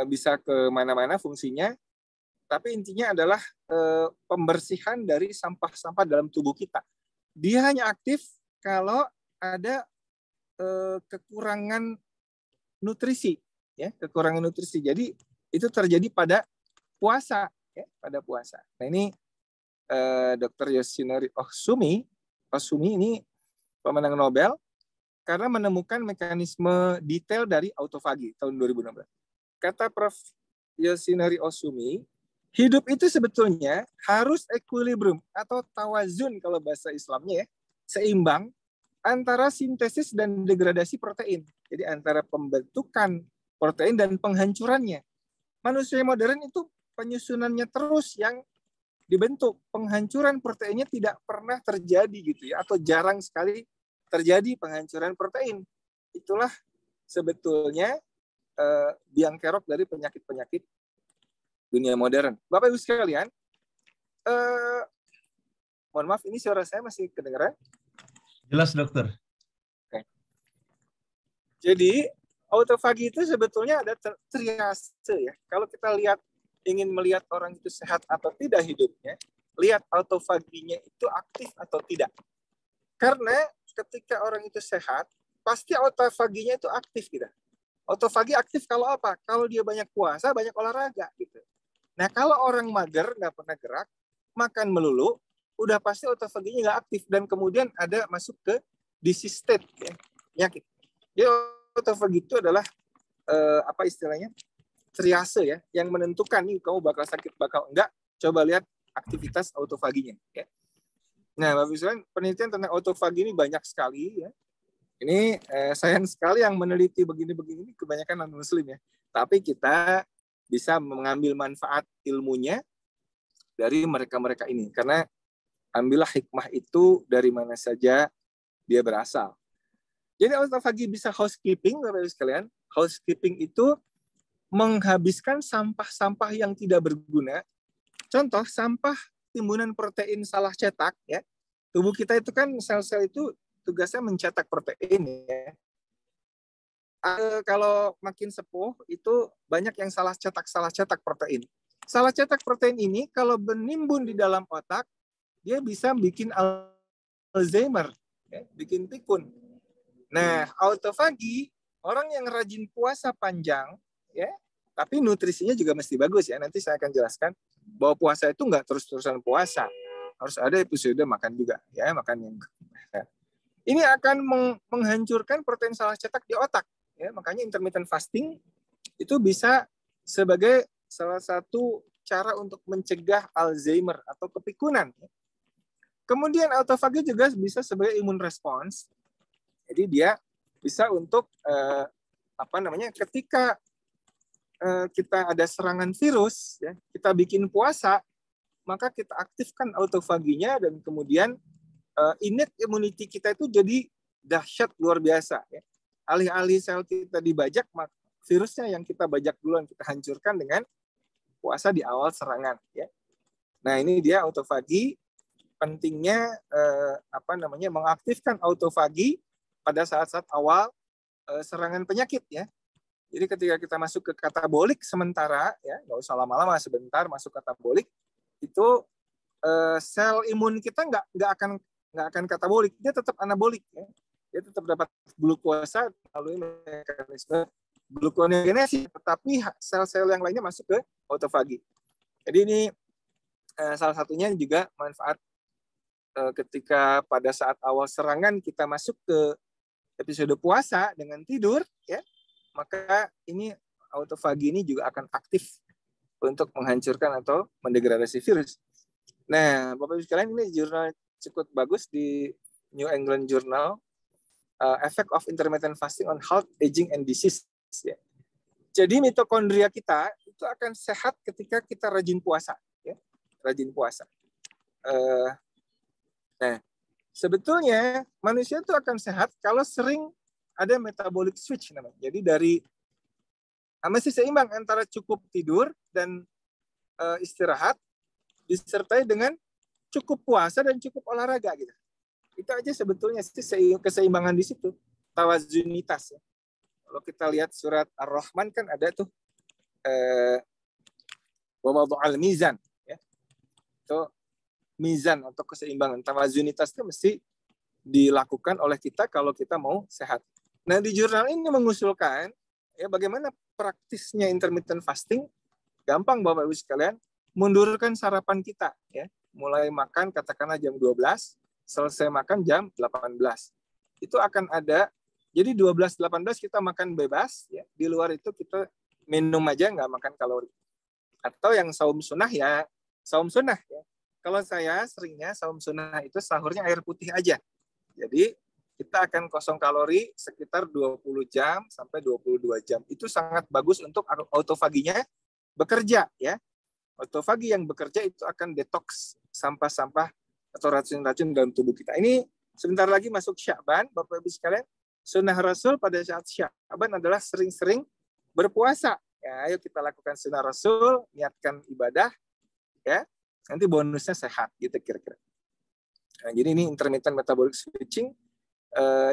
bisa ke mana-mana fungsinya, tapi intinya adalah pembersihan dari sampah-sampah dalam tubuh kita. Dia hanya aktif kalau ada kekurangan nutrisi, ya, kekurangan nutrisi. Jadi itu terjadi pada puasa, ya, pada puasa. Nah, ini Dr. Yoshinori Ohsumi ini pemenang Nobel karena menemukan mekanisme detail dari autofagi tahun 2016. Kata Prof. Yoshinori Ohsumi, hidup itu sebetulnya harus equilibrium atau tawazun kalau bahasa Islamnya, ya, seimbang antara sintesis dan degradasi protein. Jadi antara pembentukan protein dan penghancurannya. Manusia modern itu penyusunannya terus yang dibentuk. Penghancuran proteinnya tidak pernah terjadi gitu, ya, atau jarang sekali terjadi penghancuran protein. Itulah sebetulnya biang kerok dari penyakit-penyakit dunia modern. Bapak Ibu sekalian, mohon maaf, ini suara saya masih kedengaran? Jelas, dokter. Oke. Jadi autofagi itu sebetulnya ada triase, ya. Kalau kita ingin melihat orang itu sehat atau tidak hidupnya, lihat autofaginya itu aktif atau tidak. Karena ketika orang itu sehat, pasti autofaginya itu aktif, gitu. Autofagi aktif kalau apa? Kalau dia banyak puasa, banyak olahraga, gitu. Nah, kalau orang mager, nggak pernah gerak, makan melulu, udah pasti autofaginya nggak aktif, dan kemudian ada masuk ke disease state, ya, penyakit. Jadi autofagi itu adalah apa istilahnya, triase, ya, yang menentukan nih kamu bakal sakit bakal enggak. Coba lihat aktivitas autofaginya, ya. Nah, Bapak Ibu, penelitian tentang autofagi ini banyak sekali, ya. Ini sayang sekali yang meneliti begini-begini kebanyakan non-muslim, ya. Tapi kita bisa mengambil manfaat ilmunya dari mereka-mereka ini, karena ambillah hikmah itu dari mana saja dia berasal. Jadi autofagi bisa housekeeping, Bapak Ibu sekalian. Housekeeping itu menghabiskan sampah-sampah yang tidak berguna. Contoh, sampah timbunan protein salah cetak, ya. Tubuh kita itu kan, sel-sel itu tugasnya mencetak protein, ya. Kalau makin sepuh itu banyak yang salah cetak protein. Salah cetak protein ini kalau menimbun di dalam otak, dia bisa bikin Alzheimer, ya, bikin pikun. Nah, autofagi, orang yang rajin puasa panjang, ya, tapi nutrisinya juga mesti bagus, ya. Nanti saya akan jelaskan bahwa puasa itu nggak terus-terusan puasa, harus ada episode makan juga, ya, makan yang. Ini akan menghancurkan protein salah cetak di otak, ya. Makanya intermittent fasting itu bisa sebagai salah satu cara untuk mencegah Alzheimer atau kepikunan. Kemudian autofagi juga bisa sebagai imun response. Jadi dia bisa untuk ketika kita ada serangan virus, ya, kita bikin puasa, maka kita aktifkan autofaginya, dan kemudian innate immunity kita itu jadi dahsyat luar biasa, ya. Alih-alih sel kita dibajak, virusnya yang kita bajak duluan, kita hancurkan dengan puasa di awal serangan, ya. Nah, ini dia autofagi. Pentingnya mengaktifkan autofagi pada saat-saat awal serangan penyakit, ya. Jadi ketika kita masuk ke katabolik sementara, ya, nggak usah lama-lama, sebentar masuk katabolik, itu sel imun kita nggak akan katabolik, dia tetap anabolik, ya. Dia tetap dapat glukosa melalui mekanisme gluconeogenesis, tetapi sel-sel yang lainnya masuk ke autofagi. Jadi ini salah satunya juga manfaat ketika pada saat awal serangan kita masuk ke episode puasa dengan tidur, ya, maka ini autofagi ini juga akan aktif untuk menghancurkan atau mendegradasi virus. Nah, Bapak Ibu sekalian, ini jurnal cukup bagus di New England Journal, Effect of Intermittent Fasting on Health, Aging and Disease, ya. Jadi mitokondria kita itu akan sehat ketika kita rajin puasa, ya, rajin puasa. Nah, sebetulnya manusia itu akan sehat kalau sering ada metabolic switch namanya. Jadi dari masih seimbang antara cukup tidur dan istirahat disertai dengan cukup puasa dan cukup olahraga gitu. Itu aja sebetulnya sih keseimbangan di situ, tawazunitas ya. Kalau kita lihat surat Ar-Rahman kan ada tuh wa wada'al mizan ya. Itu mizan atau keseimbangan, tawazunitas itu mesti dilakukan oleh kita kalau kita mau sehat. Nah, di jurnal ini mengusulkan ya bagaimana praktisnya intermittent fasting. Gampang Bapak Ibu sekalian, mundurkan sarapan kita ya. Mulai makan katakanlah jam 12, selesai makan jam 18. Itu akan ada, jadi 12-18 kita makan bebas ya. Di luar itu kita minum aja, nggak makan kalori. Atau yang saum sunnah ya, saum sunnah ya. Kalau saya seringnya saum sunnah itu sahurnya air putih aja. Jadi kita akan kosong kalori sekitar 20 jam sampai 22 jam. Itu sangat bagus untuk autofaginya bekerja ya. Autofagi yang bekerja itu akan detoks sampah-sampah atau racun-racun dalam tubuh kita. Ini sebentar lagi masuk Sya'ban, Bapak Ibu sekalian. Sunnah Rasul pada saat Sya'ban adalah sering-sering berpuasa. Ya, ayo kita lakukan sunnah Rasul, niatkan ibadah ya. Nanti bonusnya sehat gitu kira-kira. Nah, jadi ini intermittent metabolic switching.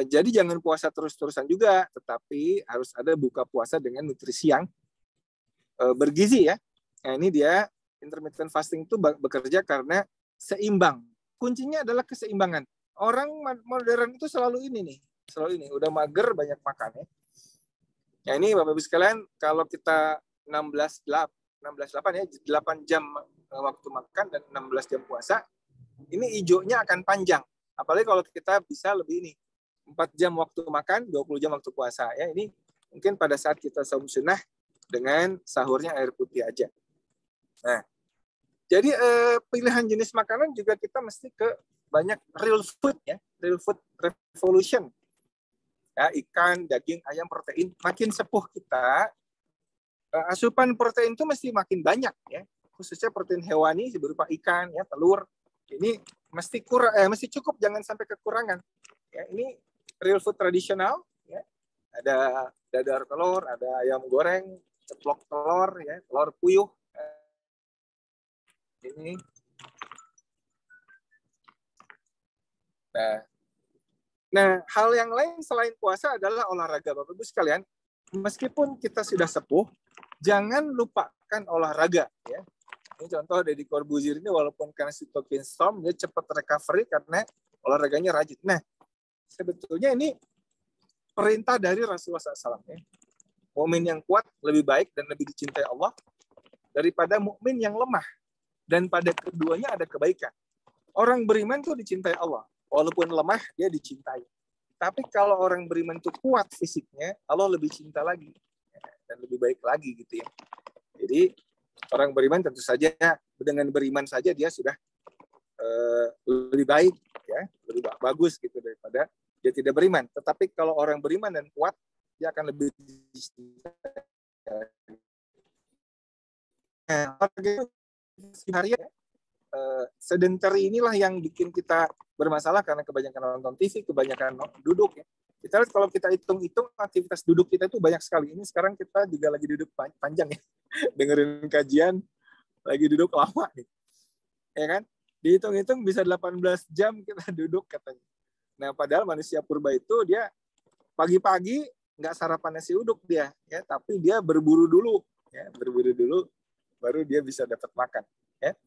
Jadi jangan puasa terus-terusan juga, tetapi harus ada buka puasa dengan nutrisi yang bergizi ya. Nah, ini dia intermittent fasting itu bekerja karena seimbang. Kuncinya adalah keseimbangan. Orang modern itu selalu ini nih, selalu ini. Udah mager banyak makan ya. Nah, ini Bapak Ibu sekalian, kalau kita 16-8 ya, 8 jam waktu makan dan 16 jam puasa, ini hijaunya akan panjang. Apalagi kalau kita bisa lebih ini. 4 jam waktu makan, 20 jam waktu puasa. Ya, ini mungkin pada saat kita saum sunnah dengan sahurnya air putih aja. Nah, jadi pilihan jenis makanan juga kita mesti ke banyak real food ya, real food revolution. Ya, ikan, daging, ayam, protein. Makin sepuh kita, asupan protein itu mesti makin banyak ya. Khususnya protein hewani berupa ikan, ya, telur. Ini mesti cukup, jangan sampai kekurangan. Ya, ini real food tradisional, ya. Ada dadar telur, ada ayam goreng, ceplok telur, ya, telur puyuh. Ini. Nah, hal yang lain selain puasa adalah olahraga, Bapak Ibu sekalian. Meskipun kita sudah sepuh, jangan lupakan olahraga, ya. Ini contoh Deddy Corbuzier ini walaupun karena cytokine storm dia cepat recovery karena olahraganya rajin. Nah, sebetulnya ini perintah dari Rasulullah SAW. Ya. Mukmin yang kuat lebih baik dan lebih dicintai Allah daripada mukmin yang lemah. Dan pada keduanya ada kebaikan. Orang beriman tuh dicintai Allah. Walaupun lemah, dia dicintai. Tapi kalau orang beriman itu kuat fisiknya, Allah lebih cinta lagi. Dan lebih baik lagi gitu ya. Jadi orang beriman tentu saja dengan beriman saja dia sudah lebih baik, ya, lebih bagus gitu daripada dia tidak beriman. Tetapi kalau orang beriman dan kuat, dia akan lebih harian. Sedentary inilah yang bikin kita bermasalah karena kebanyakan nonton TV, kebanyakan duduk. Ya. Kita lihat kalau kita hitung-hitung aktivitas duduk kita itu banyak sekali. Ini sekarang kita juga lagi duduk panjang ya, dengerin kajian, lagi duduk lama nih, ya kan? Dihitung-hitung bisa 18 jam kita duduk katanya. Nah, padahal manusia purba itu dia pagi-pagi nggak sarapan nasi uduk dia, ya, tapi dia berburu dulu, ya, berburu dulu, baru dia bisa dapat makan. Ya.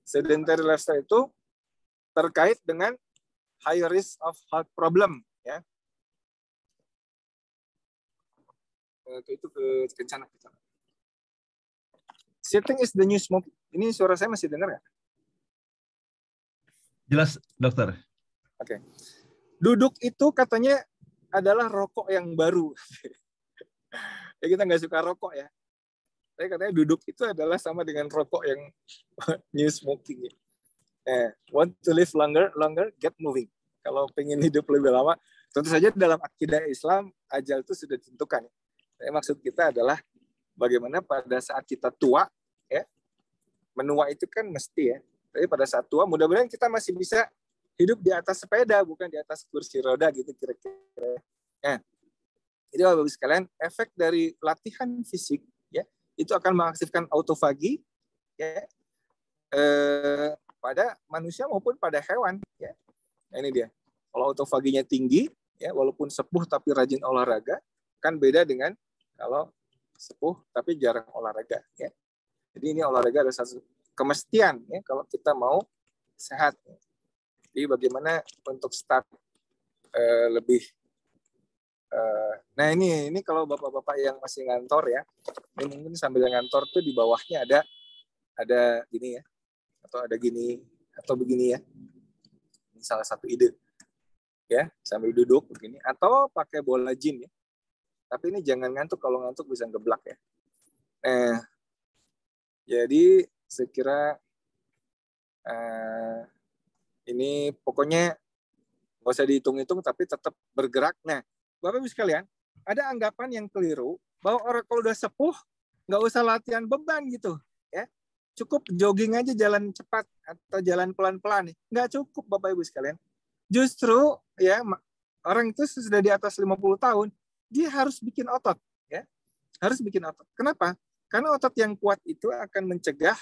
Sedentary lifestyle itu terkait dengan high risk of health problem, ya. Itu kencana. Sitting is the new smoke. Ini suara saya masih dengar ya? Jelas, dokter. Oke. Duduk itu katanya adalah rokok yang baru. Ya, kita nggak suka rokok ya. Tapi katanya duduk itu adalah sama dengan rokok yang new smoking. Want to live longer, get moving. Kalau pengen hidup lebih lama, tentu saja dalam akidah Islam, ajal itu sudah ditentukan. Tapi maksud kita adalah bagaimana pada saat kita tua, ya, menua itu kan mesti ya. Tapi pada saat tua, mudah-mudahan kita masih bisa hidup di atas sepeda, bukan di atas kursi roda gitu kira-kira. Nah, jadi Bapak Ibu sekalian, efek dari latihan fisik ya itu akan mengaktifkan autofagi ya pada manusia maupun pada hewan ya. Nah, ini dia. Kalau autofaginya tinggi ya, walaupun sepuh tapi rajin olahraga, kan beda dengan kalau sepuh tapi jarang olahraga ya. Jadi ini olahraga adalah satu kemestian ya kalau kita mau sehat. Jadi bagaimana untuk start lebih nah ini kalau bapak-bapak yang masih ngantor ya, ini mungkin sambil ngantor tuh di bawahnya ada gini ya, atau ada gini atau begini ya. Ini salah satu ide ya, sambil duduk begini atau pakai bola gym ya. Tapi ini jangan ngantuk, kalau ngantuk bisa geblak ya. Jadi sekira ini pokoknya nggak usah dihitung-hitung tapi tetap bergerak. Nah, Bapak Ibu sekalian, ada anggapan yang keliru bahwa orang kalau udah sepuh nggak usah latihan beban gitu, ya. Cukup jogging aja jalan cepat atau jalan pelan-pelan. Nggak cukup Bapak Ibu sekalian. Justru ya orang itu sudah di atas 50 tahun, dia harus bikin otot, ya. Harus bikin otot. Kenapa? Karena otot yang kuat itu akan mencegah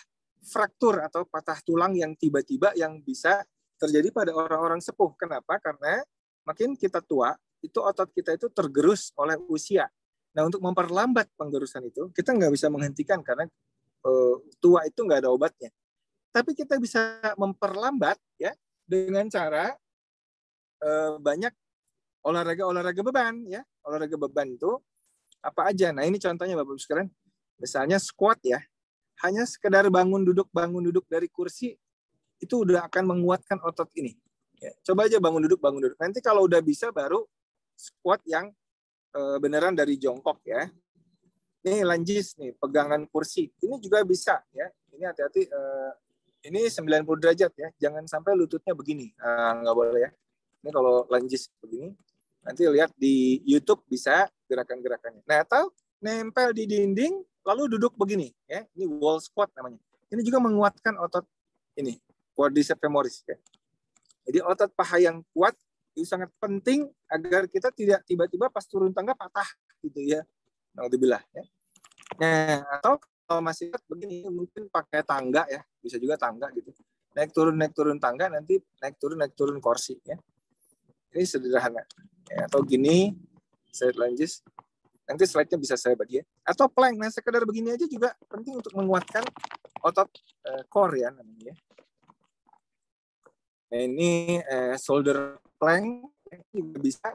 fraktur atau patah tulang yang tiba-tiba yang bisa terjadi pada orang-orang sepuh. Kenapa? Karena makin kita tua, itu otot kita itu tergerus oleh usia. Nah, untuk memperlambat penggerusan itu, kita nggak bisa menghentikan karena tua itu nggak ada obatnya. Tapi kita bisa memperlambat ya dengan cara banyak olahraga beban ya. Olahraga beban itu apa aja? Nah, ini contohnya Bapak Ibu sekalian. Misalnya squat ya. Hanya sekedar bangun duduk dari kursi itu udah akan menguatkan otot ini. Ya, coba aja bangun duduk. Nanti kalau udah bisa baru squat yang beneran dari jongkok ya. Ini lunges nih, pegangan kursi. Ini juga bisa ya. Ini hati-hati. Ini 90 derajat ya. Jangan sampai lututnya begini. Nggak boleh ya. Ini kalau lunges begini. Nanti lihat di YouTube bisa gerakan-gerakannya. Nah, atau nempel di dinding lalu duduk begini ya. Ini wall squat namanya. Ini juga menguatkan otot ini, quadriceps femoris ya. Jadi otot paha yang kuat itu sangat penting agar kita tidak tiba-tiba pas turun tangga patah gitu ya. Naudzubillah ya. Nah, atau kalau masih begini mungkin pakai tangga ya, bisa juga tangga gitu. Naik turun tangga, nanti naik turun kursi ya. Ini sederhana. Ya, atau gini, slide lunges. Nanti slide-nya bisa saya bagi ya. Atau plank. Nah, sekedar begini aja juga penting untuk menguatkan otot core ya namanya. Nah, ini shoulder plank juga bisa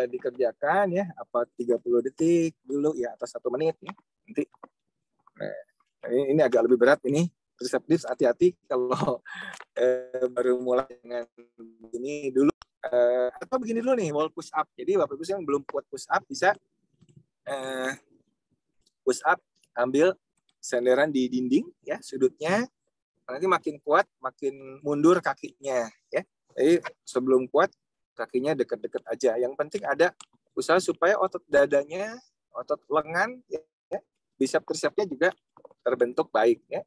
dikerjakan ya, apa 30 detik dulu ya atau 1 menit ya. Nanti ini agak lebih berat ini. Tricep dips hati-hati kalau baru mulai dengan begini dulu. Atau begini dulu nih, wall push up. Jadi Bapak Ibu yang belum kuat push up bisa push up, ambil senderan di dinding ya sudutnya. Nanti makin kuat, makin mundur kakinya ya. Jadi sebelum kuat kakinya dekat-dekat aja. Yang penting ada usaha supaya otot dadanya, otot lengan ya, biceps-tricepsnya juga terbentuk baik ya.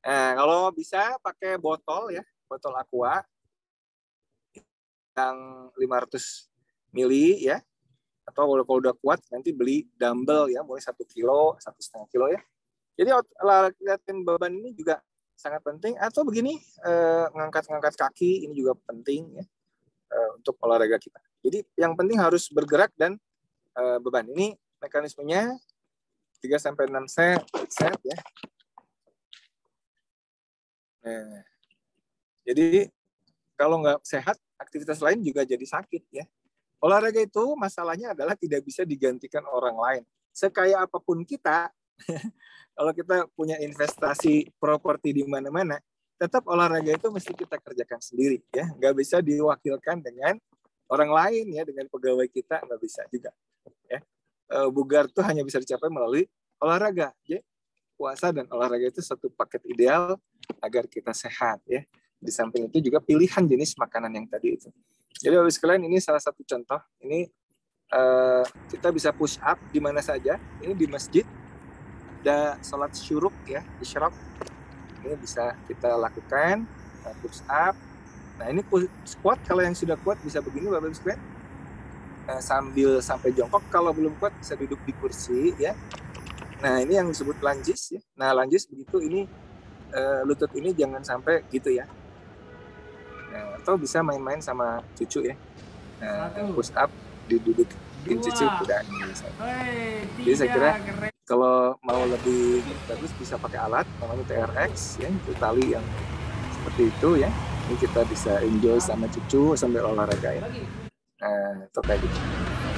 Nah, kalau bisa pakai botol ya, botol aqua yang 500 mili ya. Atau kalau udah kuat nanti beli dumbbell ya, mulai 1 kilo, 1,5 kilo ya. Jadi latihan beban ini juga sangat penting. Atau begini, ngangkat kaki ini juga penting ya untuk olahraga kita. Jadi yang penting harus bergerak dan beban. Ini mekanismenya 3-6 set ya. Nah, jadi kalau nggak sehat, aktivitas lain juga jadi sakit ya. Olahraga itu masalahnya adalah tidak bisa digantikan orang lain. Sekaya apapun kita, kalau kita punya investasi properti di mana-mana, tetap olahraga itu mesti kita kerjakan sendiri ya. Nggak bisa diwakilkan dengan orang lain ya, dengan pegawai kita nggak bisa juga. Ya. Bugar itu hanya bisa dicapai melalui olahraga. Ya. Puasa dan olahraga itu satu paket ideal agar kita sehat ya. Di samping itu juga pilihan jenis makanan yang tadi itu. Jadi Bapak sekalian, ini salah satu contoh. Ini kita bisa push up di mana saja. Ini di masjid ada sholat syuruk ya, isyraq. Ini bisa kita lakukan push up. Nah, ini squat kalau yang sudah kuat bisa begini Bapak Ibu sekalian. Sambil sampai jongkok, kalau belum kuat bisa duduk di kursi ya. Nah, ini yang disebut lunges ya. Nah, lunges begitu ini lutut ini jangan sampai gitu ya. Nah, atau bisa main-main sama cucu ya. Nah, push up didudukin cucu udah ini. Jadi saya kira kalau mau lebih bagus bisa pakai alat namanya TRX ya, itu tali yang seperti itu ya. Ini kita bisa enjoy sama cucu sambil olahraga ya. Nah, itu kayak gitu.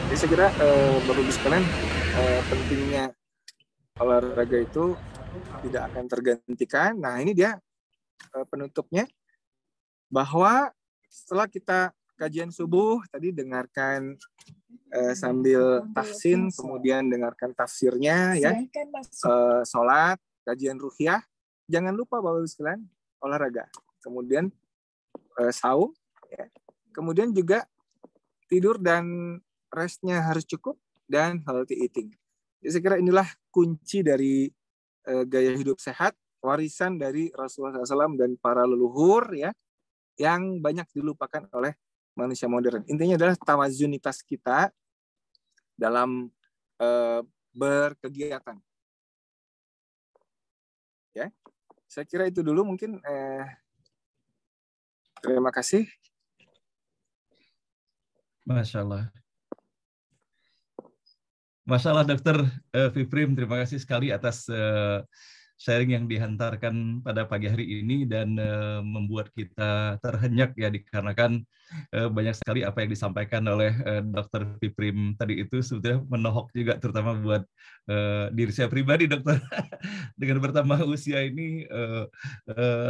Jadi saya kira Bapak Ibu sekalian pentingnya olahraga itu tidak akan tergantikan. Nah, ini dia penutupnya, bahwa setelah kita kajian subuh tadi dengarkan sambil tahsin, kemudian dengarkan tafsirnya ya, sholat, kajian ruhiyah, jangan lupa Bapak Ibu sekalian olahraga, kemudian saum, ya. Kemudian juga tidur dan restnya harus cukup, dan healthy eating. Jadi saya kira inilah kunci dari gaya hidup sehat, warisan dari Rasulullah SAW dan para leluhur ya, yang banyak dilupakan oleh manusia modern. Intinya adalah tawazunitas kita dalam berkegiatan. Ya, saya kira itu dulu mungkin. Terima kasih. Masya Allah. Masya Allah, Dokter Fiprim, terima kasih sekali atas sharing yang dihantarkan pada pagi hari ini dan membuat kita terhenyak ya, dikarenakan banyak sekali apa yang disampaikan oleh Dokter Fiprim tadi itu sebetulnya menohok juga, terutama buat diri saya pribadi, Dokter. Dengan bertambah usia ini,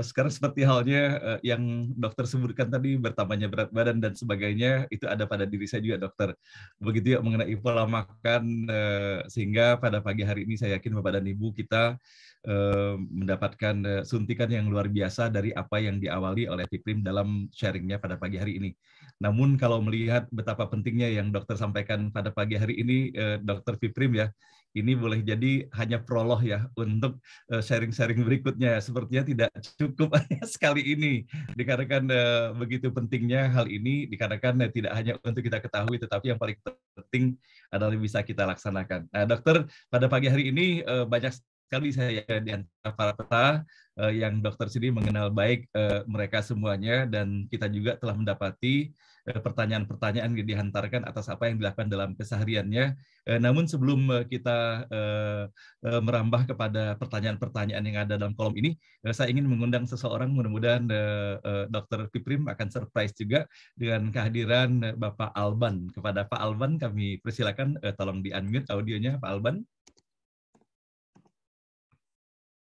sekarang seperti halnya yang dokter sebutkan tadi, bertambahnya berat badan dan sebagainya, itu ada pada diri saya juga, Dokter. Begitu ya mengenai pola makan, sehingga pada pagi hari ini saya yakin Bapak dan Ibu kita mendapatkan suntikan yang luar biasa dari apa yang diawali oleh Fiprim dalam sharingnya pada pagi hari ini. Namun kalau melihat betapa pentingnya yang dokter sampaikan pada pagi hari ini, Dokter Fiprim ya, ini boleh jadi hanya prolog ya untuk sharing-sharing berikutnya. Sepertinya tidak cukup hanya sekali ini, dikarenakan begitu pentingnya hal ini, dikarenakan tidak hanya untuk kita ketahui, tetapi yang paling penting adalah bisa kita laksanakan. Nah, Dokter, pada pagi hari ini banyak sekali saya di antara para peserta yang dokter sendiri mengenal baik mereka semuanya, dan kita juga telah mendapati pertanyaan-pertanyaan yang dihantarkan atas apa yang dilakukan dalam kesehariannya. Namun sebelum kita merambah kepada pertanyaan-pertanyaan yang ada dalam kolom ini, saya ingin mengundang seseorang, mudah-mudahan Dokter Fiprim akan surprise juga dengan kehadiran Bapak Alban. Kepada Pak Alban kami persilakan, tolong di-unmute audionya Pak Alban.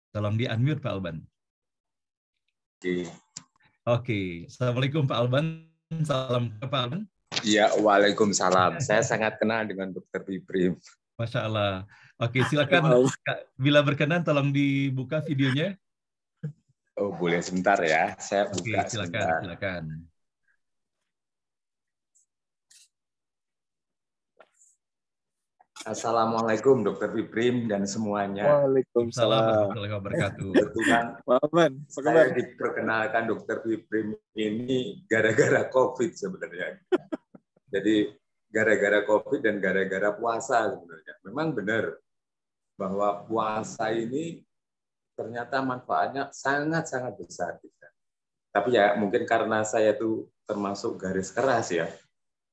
Tolong di-unmute Pak Alban. Oke. Assalamualaikum Pak Alban. Salam ke Pak Alban. Ya, waalaikumsalam. Saya sangat kenal dengan Dokter Fiprim. Masya Allah. Oke, silakan. Bila berkenan, tolong dibuka videonya. Oh, boleh sebentar ya. Saya buka. Oke, silakan, silakan. Assalamualaikum Dokter Fiprim dan semuanya. Waalaikumsalam warahmatullahi wabarakatuh. Kebetulan saya diperkenalkan Dokter Fiprim ini gara-gara COVID sebenarnya. Jadi gara-gara COVID dan gara-gara puasa sebenarnya. Memang benar bahwa puasa ini ternyata manfaatnya sangat-sangat besar. Tapi ya mungkin karena saya tuh termasuk garis keras ya.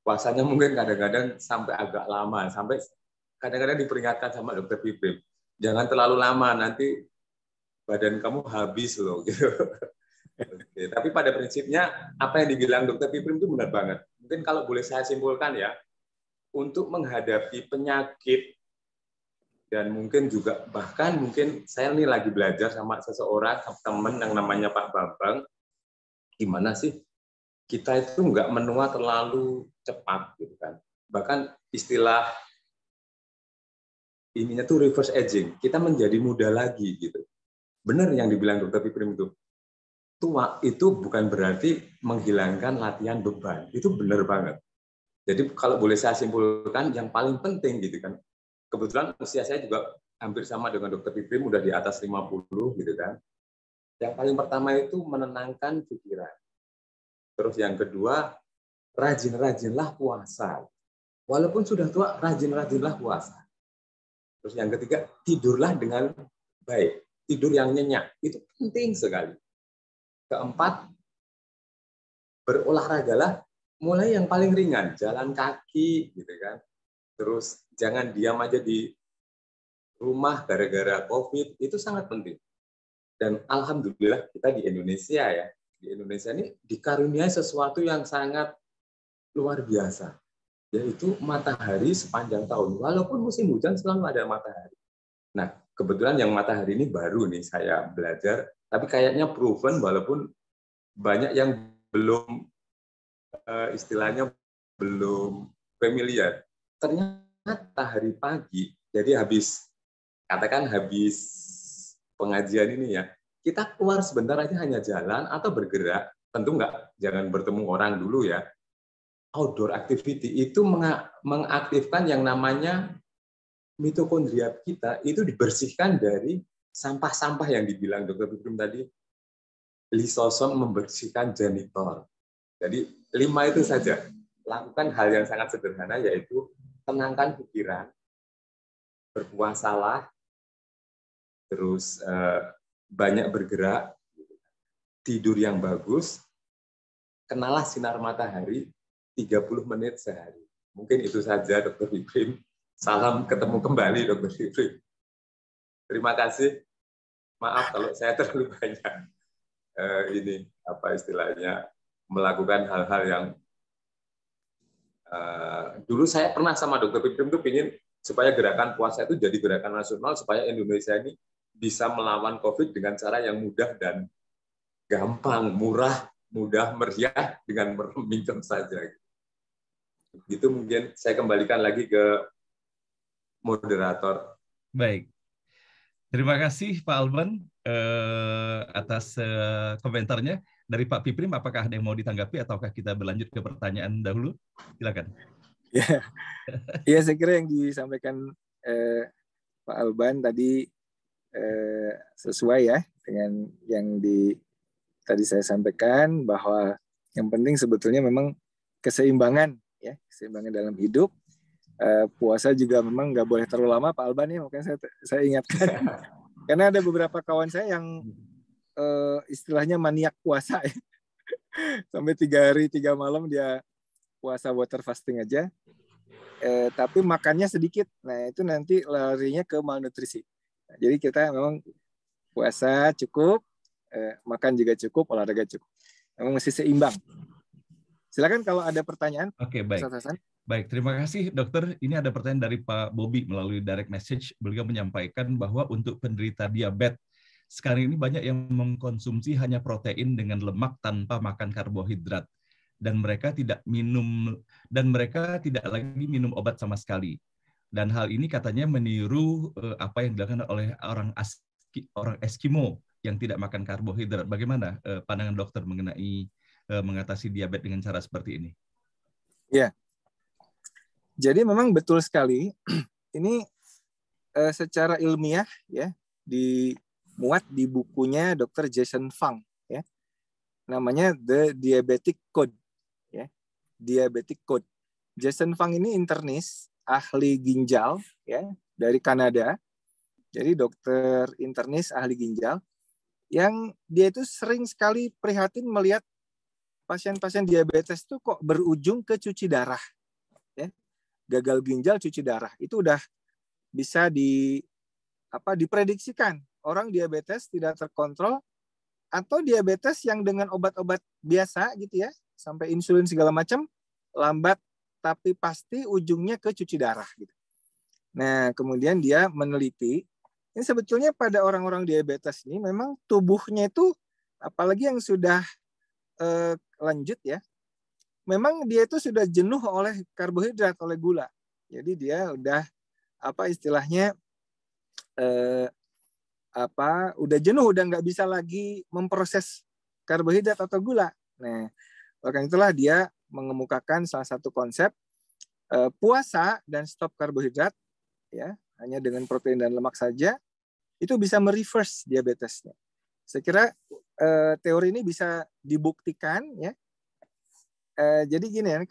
Puasanya mungkin kadang-kadang sampai agak lama, sampai kadang-kadang diperingatkan sama Dokter Fiprim, jangan terlalu lama, nanti badan kamu habis loh. Gitu. Oke, tapi pada prinsipnya apa yang dibilang Dokter Fiprim itu benar banget. Mungkin kalau boleh saya simpulkan ya, untuk menghadapi penyakit dan mungkin juga bahkan mungkin saya ini lagi belajar sama seseorang teman yang namanya Pak Bambang, gimana sih kita itu nggak menua terlalu cepat gitu kan. Bahkan istilah ininya tuh reverse aging, kita menjadi muda lagi gitu. Benar yang dibilang Dokter Fiprim itu. Tua itu bukan berarti menghilangkan latihan beban. Itu benar banget. Jadi kalau boleh saya simpulkan, yang paling penting gitu kan. Kebetulan usia saya juga hampir sama dengan Dokter Fiprim, udah di atas 50 gitu kan. Yang paling pertama itu menenangkan pikiran. Terus yang kedua, rajin-rajinlah puasa. Walaupun sudah tua, rajin-rajinlah puasa. Terus yang ketiga, tidurlah dengan baik. Tidur yang nyenyak. Itu penting sekali. Keempat, berolahragalah mulai yang paling ringan. Jalan kaki, gitu kan. Terus jangan diam aja di rumah gara-gara COVID. Itu sangat penting. Dan alhamdulillah kita di Indonesia ya. Di Indonesia ini dikaruniai sesuatu yang sangat luar biasa, yaitu matahari sepanjang tahun. Walaupun musim hujan selalu ada matahari. Nah, kebetulan yang matahari ini baru nih saya belajar, tapi kayaknya proven walaupun banyak yang belum istilahnya belum familiar. Ternyata hari pagi, jadi habis pengajian ini ya, kita keluar sebentar aja hanya jalan atau bergerak, tentu jangan bertemu orang dulu ya. Outdoor activity itu mengaktifkan yang namanya mitokondria kita, itu dibersihkan dari sampah-sampah yang dibilang Dr. Piprim tadi. Lisosom membersihkan janitor. Jadi 5 itu saja. Lakukan hal yang sangat sederhana, yaitu tenangkan pikiran, berpuasalah, terus banyak bergerak, tidur yang bagus, kenalah sinar matahari 30 menit sehari. Mungkin itu saja Dr. Piprim. Salam ketemu kembali Dr. Piprim. Terima kasih. Maaf kalau saya terlalu banyak melakukan hal-hal yang dulu saya pernah sama Dr. Piprim tuh ingin supaya gerakan puasa itu jadi gerakan nasional supaya Indonesia ini bisa melawan COVID dengan cara yang mudah dan gampang, murah, mudah, meriah dengan minum saja. Itu mungkin saya kembalikan lagi ke moderator. Baik. Terima kasih Pak Alban atas komentarnya. Dari Pak Piprim, apakah ada yang mau ditanggapi ataukah kita berlanjut ke pertanyaan dahulu? Silakan. Ya, saya kira yang disampaikan Pak Alban tadi sesuai ya dengan yang tadi saya sampaikan, bahwa yang penting sebetulnya memang keseimbangan ya, keseimbangan dalam hidup. Puasa juga memang nggak boleh terlalu lama Pak Alban ya, makanya saya ingatkan. Karena ada beberapa kawan saya yang istilahnya maniak puasa ya. Sampai 3 hari 3 malam dia puasa water fasting aja. Tapi makannya sedikit. Nah, itu nanti larinya ke malnutrisi. Nah, jadi kita memang puasa cukup, makan juga cukup, olahraga cukup. Memang mesti seimbang. Silakan kalau ada pertanyaan. Oke, baik. Baik, terima kasih dokter. Ini ada pertanyaan dari Pak Bobby melalui direct message. Beliau menyampaikan bahwa untuk penderita diabetes, sekarang ini banyak yang mengkonsumsi hanya protein dengan lemak tanpa makan karbohidrat. Dan mereka tidak lagi minum obat sama sekali. Dan hal ini katanya meniru apa yang dilakukan oleh orang Eskimo yang tidak makan karbohidrat. Bagaimana pandangan dokter mengenai mengatasi diabetes dengan cara seperti ini? Ya. Jadi memang betul sekali, ini secara ilmiah ya dimuat di bukunya Dr. Jason Fung ya, namanya The Diabetic Code ya, Diabetic Code. Jason Fung ini internis, ahli ginjal ya dari Kanada, jadi dokter internis ahli ginjal yang dia itu sering sekali prihatin melihat pasien-pasien diabetes itu kok berujung ke cuci darah. Gagal ginjal, cuci darah, itu udah bisa diprediksikan. Orang diabetes tidak terkontrol atau diabetes yang dengan obat-obat biasa gitu ya, sampai insulin segala macam, lambat tapi pasti ujungnya ke cuci darah gitu. Nah, kemudian dia meneliti, ini sebetulnya pada orang-orang diabetes ini memang tubuhnya itu, apalagi yang sudah lanjut ya, memang dia itu sudah jenuh oleh karbohidrat, oleh gula. Jadi dia udah istilahnya udah jenuh, udah nggak bisa lagi memproses karbohidrat atau gula. Nah, oleh itulah dia mengemukakan salah satu konsep puasa dan stop karbohidrat ya, hanya dengan protein dan lemak saja itu bisa mereverse diabetesnya. Saya kira teori ini bisa dibuktikan ya. Jadi gini ya,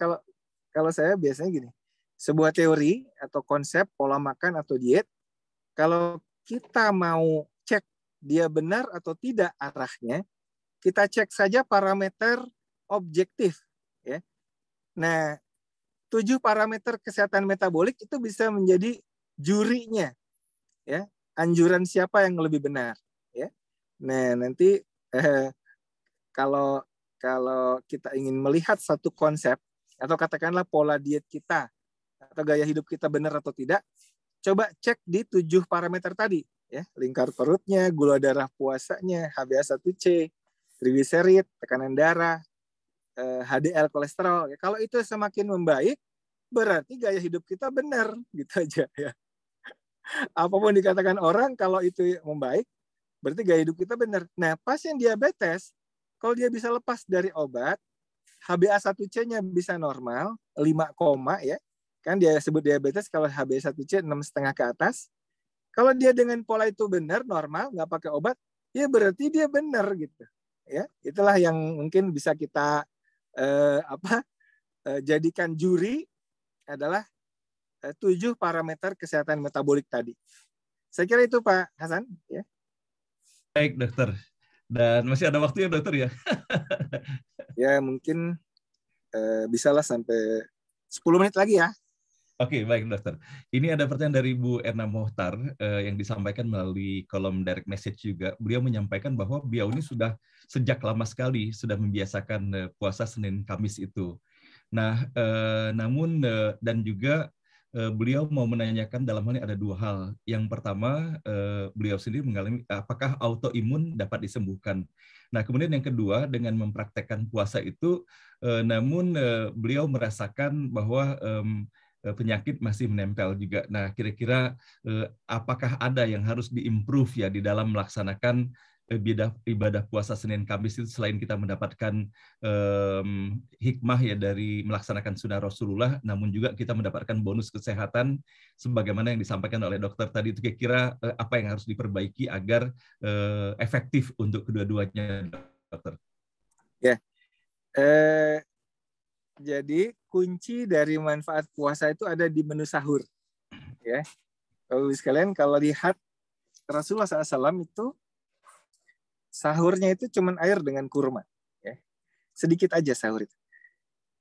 kalau saya biasanya gini, sebuah teori atau konsep pola makan atau diet, kalau kita mau cek dia benar atau tidak arahnya, kita cek saja parameter objektif. Ya. Nah, 7 parameter kesehatan metabolik itu bisa menjadi jurinya, ya, anjuran siapa yang lebih benar. Ya. Nah, nanti kalau kita ingin melihat satu konsep atau katakanlah pola diet kita atau gaya hidup kita benar atau tidak, coba cek di 7 parameter tadi, ya, lingkar perutnya, gula darah puasanya, HbA1c, trigliserid, tekanan darah, HDL kolesterol. Ya, kalau itu semakin membaik, berarti gaya hidup kita benar, gitu aja ya. Apapun dikatakan orang, kalau itu membaik, berarti gaya hidup kita benar. Nah, pasien diabetes, kalau dia bisa lepas dari obat, HbA1c-nya bisa normal, 5, ya. Kan dia sebut diabetes kalau HbA1c 6,5 ke atas. Kalau dia dengan pola itu benar, normal, nggak pakai obat, ya berarti dia benar gitu. Ya, itulah yang mungkin bisa kita jadikan juri adalah 7 parameter kesehatan metabolik tadi. Saya kira itu Pak Hasan. Ya. Baik dokter. Dan masih ada waktu ya dokter ya? Ya mungkin bisalah sampai 10 menit lagi ya. Oke, baik dokter. Ini ada pertanyaan dari Bu Erna Mohtar yang disampaikan melalui kolom direct message juga. Beliau menyampaikan bahwa beliau ini sudah sejak lama sekali sudah membiasakan puasa Senin Kamis itu. Nah, namun dan juga beliau mau menanyakan dalam hal ini ada 2 hal. Yang pertama, beliau sendiri mengalami apakah autoimun dapat disembuhkan. Nah, kemudian yang kedua, dengan mempraktekkan puasa itu, namun beliau merasakan bahwa penyakit masih menempel juga. Nah, kira-kira apakah ada yang harus diimprove ya di dalam melaksanakan ibadah puasa Senin Kamis itu selain kita mendapatkan hikmah ya dari melaksanakan sunnah Rasulullah, namun juga kita mendapatkan bonus kesehatan sebagaimana yang disampaikan oleh dokter tadi. Itu kira-kira apa yang harus diperbaiki agar efektif untuk kedua-duanya, dokter? Ya. Jadi kunci dari manfaat puasa itu ada di menu sahur. Ya, kalau sekalian kalau lihat Rasulullah SAW itu sahurnya itu cuma air dengan kurma. Ya. Sedikit aja sahur itu.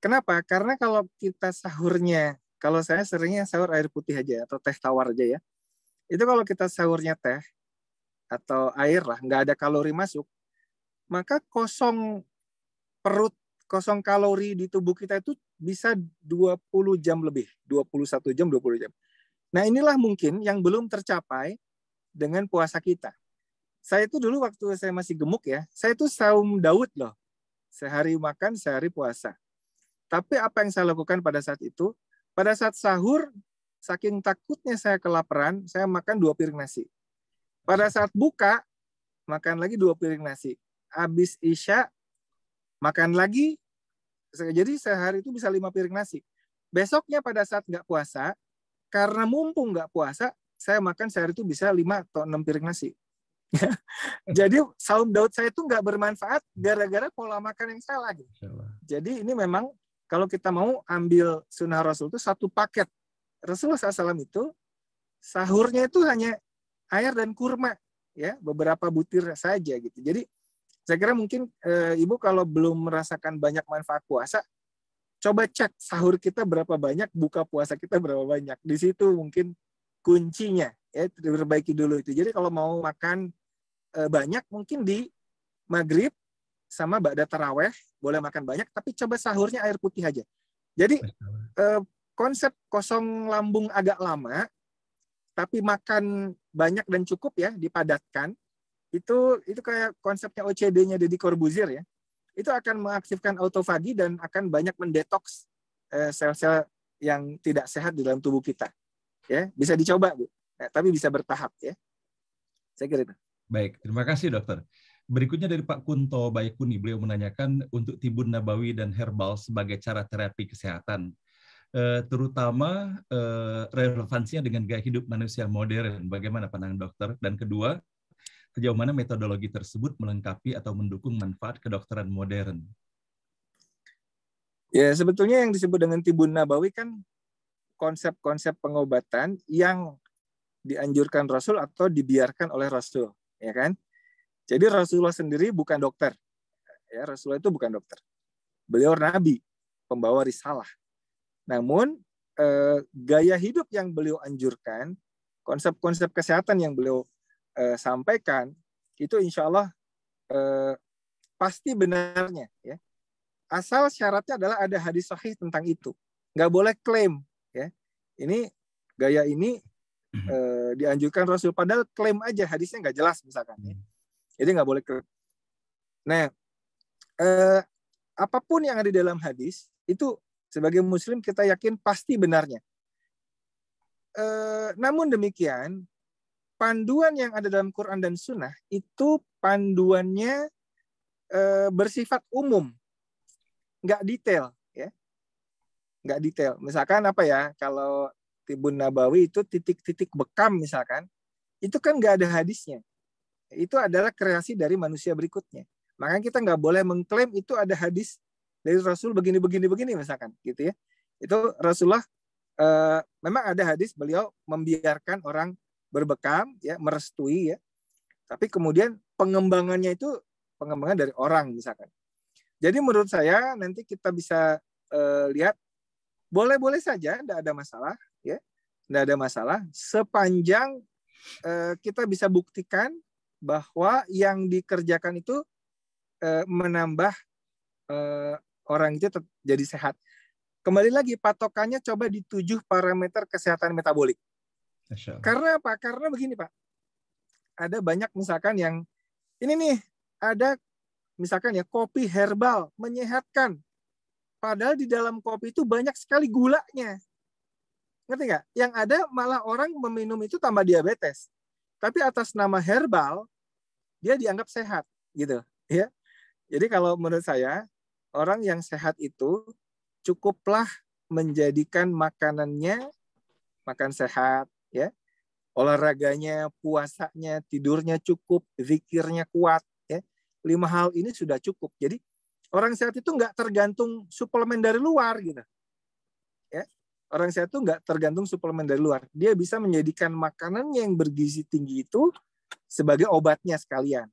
Kenapa? Karena kalau kita sahurnya, kalau saya seringnya sahur air putih aja atau teh tawar aja ya. Itu kalau kita sahurnya teh atau air lah, nggak ada kalori masuk, maka kosong perut, kosong kalori di tubuh kita itu bisa 20 jam lebih, 21 jam, 20 jam. Nah inilah mungkin yang belum tercapai dengan puasa kita. Saya itu dulu waktu saya masih gemuk ya, saya itu saum Daud loh. Sehari makan, sehari puasa. Tapi apa yang saya lakukan pada saat itu, pada saat sahur, saking takutnya saya kelaparan, saya makan 2 piring nasi. Pada saat buka, makan lagi 2 piring nasi. Habis Isya, makan lagi, jadi sehari itu bisa 5 piring nasi. Besoknya pada saat nggak puasa, karena mumpung nggak puasa, saya makan sehari itu bisa 5 atau 6 piring nasi. Jadi saum Daud saya itu nggak bermanfaat gara-gara pola makan yang salah. Jadi ini memang kalau kita mau ambil sunnah Rasul itu satu paket. Rasulullah SAW itu sahurnya itu hanya air dan kurma, ya beberapa butir saja gitu. Jadi saya kira mungkin Ibu kalau belum merasakan banyak manfaat puasa, coba cek sahur kita berapa banyak, buka puasa kita berapa banyak. Di situ mungkin kuncinya, ya diperbaiki dulu itu. Jadi kalau mau makan banyak, mungkin di maghrib sama ba'da taraweh boleh makan banyak, tapi coba sahurnya air putih aja. Jadi konsep kosong lambung agak lama, tapi makan banyak dan cukup ya, dipadatkan. Itu kayak konsepnya OCD-nya Deddy Corbuzier ya. Itu akan mengaktifkan autofagi dan akan banyak mendetoks sel-sel yang tidak sehat di dalam tubuh kita. Ya, bisa dicoba, Bu. Tapi bisa bertahap ya. Saya kira itu. Baik, terima kasih dokter. Berikutnya dari Pak Kunto Baikuni, beliau menanyakan untuk tibun nabawi dan herbal sebagai cara terapi kesehatan, terutama relevansinya dengan gaya hidup manusia modern. Bagaimana pandangan dokter? Dan kedua, sejauh mana metodologi tersebut melengkapi atau mendukung manfaat kedokteran modern? Ya, sebetulnya yang disebut dengan Tibun Nabawi kan konsep-konsep pengobatan yang dianjurkan Rasul atau dibiarkan oleh Rasul, ya kan? Jadi Rasulullah sendiri bukan dokter. Ya, Rasulullah itu bukan dokter. Beliau nabi, pembawa risalah. Namun gaya hidup yang beliau anjurkan, konsep-konsep kesehatan yang beliau sampaikan, itu insya Allah pasti benarnya, ya. Asal syaratnya adalah ada hadis sahih tentang itu. Nggak boleh klaim, ya. Ini gaya ini dianjurkan Rasul, padahal klaim aja hadisnya nggak jelas misalkan, ya. Jadi nggak boleh klaim. Nah, apapun yang ada di dalam hadis itu sebagai Muslim kita yakin pasti benarnya. Namun demikian, panduan yang ada dalam Quran dan Sunnah itu panduannya bersifat umum. Nggak detail, ya, nggak detail. Misalkan apa ya, kalau Tibun Nabawi itu titik-titik bekam misalkan, itu kan nggak ada hadisnya. Itu adalah kreasi dari manusia berikutnya. Makanya kita nggak boleh mengklaim itu ada hadis dari Rasul begini misalkan, gitu ya. Itu Rasulullah memang ada hadis beliau membiarkan orang berbekam, ya, merestui, ya. Tapi kemudian pengembangannya itu pengembangan dari orang misalkan. Jadi menurut saya nanti kita bisa lihat boleh-boleh saja, tidak ada masalah, ya, tidak ada masalah sepanjang kita bisa buktikan bahwa yang dikerjakan itu menambah orang itu jadi sehat. Kembali lagi patokannya coba di 7 parameter kesehatan metabolik. Karena apa? Karena begini Pak, ada banyak misalkan yang ini nih ada misalkan ya kopi herbal menyehatkan, padahal di dalam kopi itu banyak sekali gulanya, ngerti nggak? Yang ada malah orang meminum itu tambah diabetes, tapi atas nama herbal dia dianggap sehat, gitu, ya. Jadi kalau menurut saya orang yang sehat itu cukuplah menjadikan makanannya makan sehat, ya, olahraganya, puasanya, tidurnya cukup, zikirnya kuat. 5 hal ini sudah cukup. Jadi orang sehat itu nggak tergantung suplemen dari luar, gitu. Ya, orang sehat itu nggak tergantung suplemen dari luar. Dia bisa menjadikan makanan yang bergizi tinggi itu sebagai obatnya sekalian.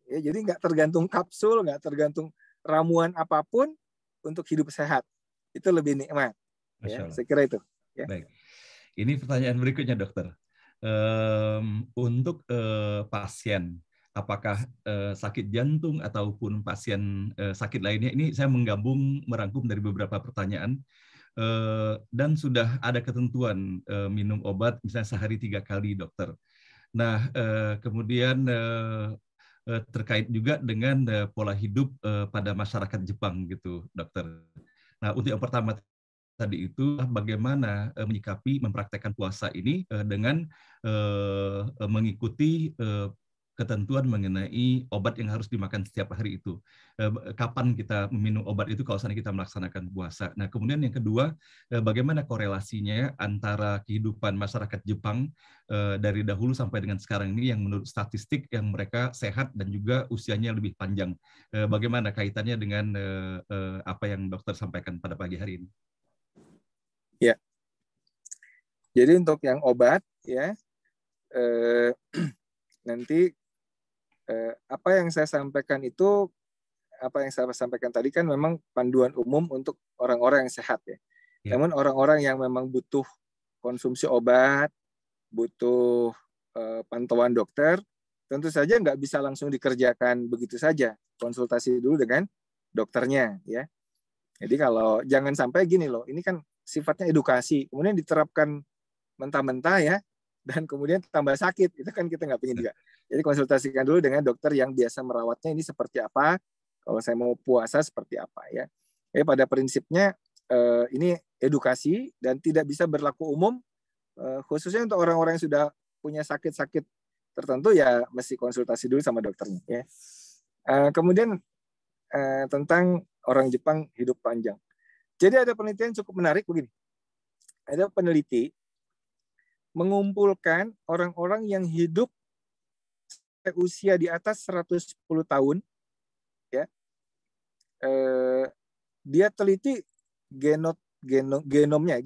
Ya, jadi nggak tergantung kapsul, nggak tergantung ramuan apapun untuk hidup sehat. Itu lebih nikmat. Ya, saya kira itu. Ya. Baik. Ini pertanyaan berikutnya, dokter. Untuk pasien, apakah sakit jantung ataupun pasien sakit lainnya, ini saya merangkum dari beberapa pertanyaan, dan sudah ada ketentuan minum obat misalnya sehari 3 kali, dokter. Nah, kemudian terkait juga dengan pola hidup pada masyarakat Jepang, gitu, dokter. Nah, untuk yang pertama tadi itu bagaimana menyikapi mempraktekkan puasa ini dengan mengikuti ketentuan mengenai obat yang harus dimakan setiap hari itu. Kapan kita minum obat itu kalau seandainya kita melaksanakan puasa. Nah, kemudian yang kedua, bagaimana korelasinya antara kehidupan masyarakat Jepang dari dahulu sampai dengan sekarang ini yang menurut statistik yang mereka sehat dan juga usianya lebih panjang. Bagaimana kaitannya dengan apa yang dokter sampaikan pada pagi hari ini? Ya. Jadi untuk yang obat, ya, nanti apa yang saya sampaikan itu, apa yang saya sampaikan tadi kan memang panduan umum untuk orang-orang yang sehat, ya. Ya. Namun orang-orang yang memang butuh konsumsi obat, butuh pantauan dokter, tentu saja nggak bisa langsung dikerjakan begitu saja. Konsultasi dulu dengan dokternya, ya. Jadi kalau jangan sampai gini loh, ini kan sifatnya edukasi, kemudian diterapkan mentah-mentah, ya, dan kemudian tambah sakit, itu kan kita nggak pengen juga. Jadi konsultasikan dulu dengan dokter yang biasa merawatnya, ini seperti apa, kalau saya mau puasa seperti apa, ya. Jadi pada prinsipnya ini edukasi dan tidak bisa berlaku umum, khususnya untuk orang-orang yang sudah punya sakit-sakit tertentu, ya mesti konsultasi dulu sama dokternya, ya. Kemudian tentang orang Jepang hidup panjang. Jadi ada penelitian cukup menarik begini. Ada peneliti mengumpulkan orang-orang yang hidup usia di atas 110 tahun, ya. Dia teliti genomnya,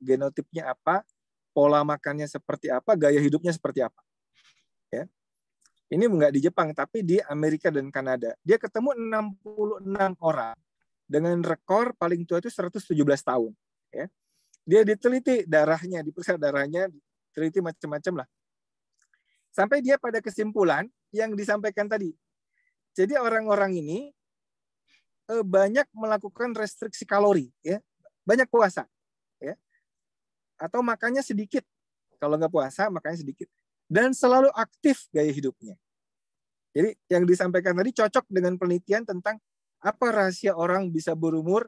genotipnya apa, pola makannya seperti apa, gaya hidupnya seperti apa. Ya. Ini nggak di Jepang, tapi di Amerika dan Kanada. Dia ketemu 66 orang dengan rekor paling tua itu 117 tahun. Ya. Dia diteliti darahnya, diperiksa darahnya, diteliti macam-macam lah. Sampai dia pada kesimpulan yang disampaikan tadi. Jadi orang-orang ini banyak melakukan restriksi kalori, ya, banyak puasa, ya, atau makannya sedikit. Kalau nggak puasa, makannya sedikit. Dan selalu aktif gaya hidupnya. Jadi yang disampaikan tadi cocok dengan penelitian tentang apa rahasia orang bisa berumur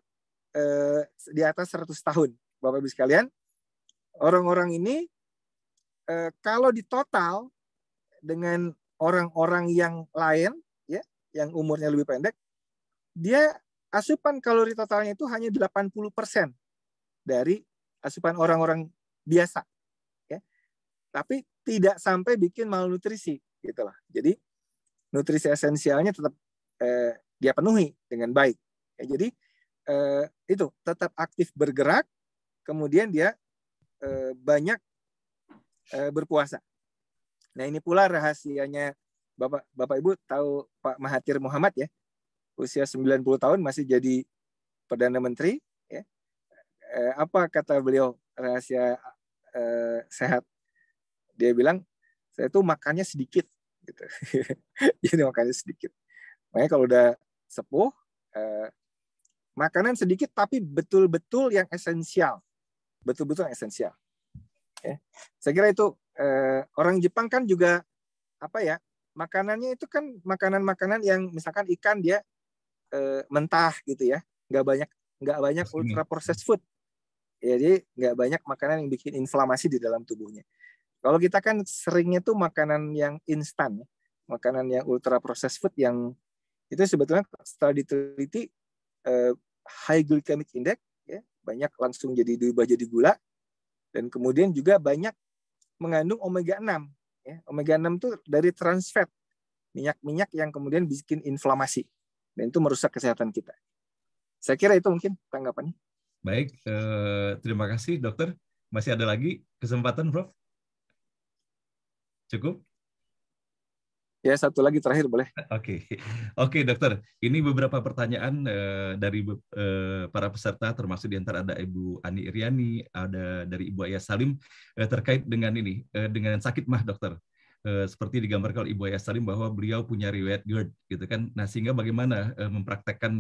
di atas 100 tahun. Bapak Ibu sekalian, orang-orang ini kalau ditotal dengan orang-orang yang lain, ya, yang umurnya lebih pendek, dia asupan kalori totalnya itu hanya 80% dari asupan orang-orang biasa. Ya. Tapi tidak sampai bikin malnutrisi. Gitulah. Jadi nutrisi esensialnya tetap dia penuhi dengan baik. Ya, jadi itu tetap aktif bergerak, kemudian dia banyak berpuasa. Nah ini pula rahasianya Bapak Ibu tahu Pak Mahathir Mohamad ya, usia 90 tahun masih jadi Perdana Menteri. Ya. Apa kata beliau rahasia sehat? Dia bilang, saya tuh makannya sedikit. Gitu. Jadi makannya sedikit. Makanya kalau udah sepuh, makanan sedikit tapi betul-betul yang esensial. Betul-betul yang esensial. Ya. Saya kira itu orang Jepang kan juga apa ya, makanannya itu kan makanan-makanan yang misalkan ikan dia mentah gitu ya, nggak banyak ultra processed food. Jadi nggak banyak makanan yang bikin inflamasi di dalam tubuhnya. Kalau kita kan seringnya tuh makanan yang instan, makanan yang ultra processed food yang itu sebetulnya setelah diteliti high glycemic index, ya, banyak langsung diubah jadi gula, dan kemudian juga banyak mengandung omega 6. Ya. Omega 6 itu dari trans fat, minyak-minyak yang kemudian bikin inflamasi, dan itu merusak kesehatan kita. Saya kira itu mungkin tanggapannya. Baik, terima kasih dokter. Masih ada lagi kesempatan, Prof? Cukup? Ya, satu lagi terakhir boleh. Oke, dokter. Ini beberapa pertanyaan dari para peserta, termasuk di antara ada Ibu Ani Iriani, ada dari Ibu Ayah Salim terkait dengan ini, dengan sakit mah, dokter. Seperti digambarkan oleh Ibu Ayah Salim bahwa beliau punya riwayat GERD, gitu kan. Nah, sehingga bagaimana mempraktekkan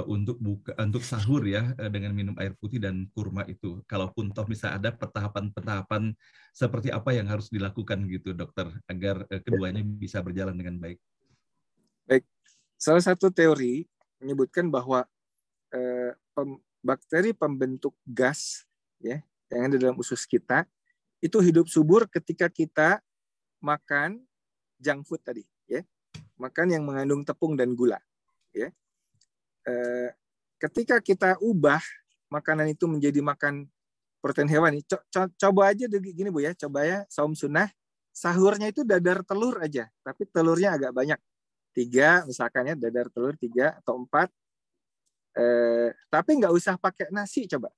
untuk sahur ya dengan minum air putih dan kurma itu. Kalaupun toh bisa ada pentahapan-pentahapan seperti apa yang harus dilakukan gitu dokter agar keduanya bisa berjalan dengan baik. Baik. Salah satu teori menyebutkan bahwa bakteri pembentuk gas ya yang ada dalam usus kita itu hidup subur ketika kita makan junk food tadi ya. Makan yang mengandung tepung dan gula ya. Ketika kita ubah makanan itu menjadi makan protein hewani, coba aja gini Bu ya, coba ya saum sunnah, sahurnya itu dadar telur aja, tapi telurnya agak banyak, 3 misalkan ya, dadar telur 3 atau 4, tapi nggak usah pakai nasi coba,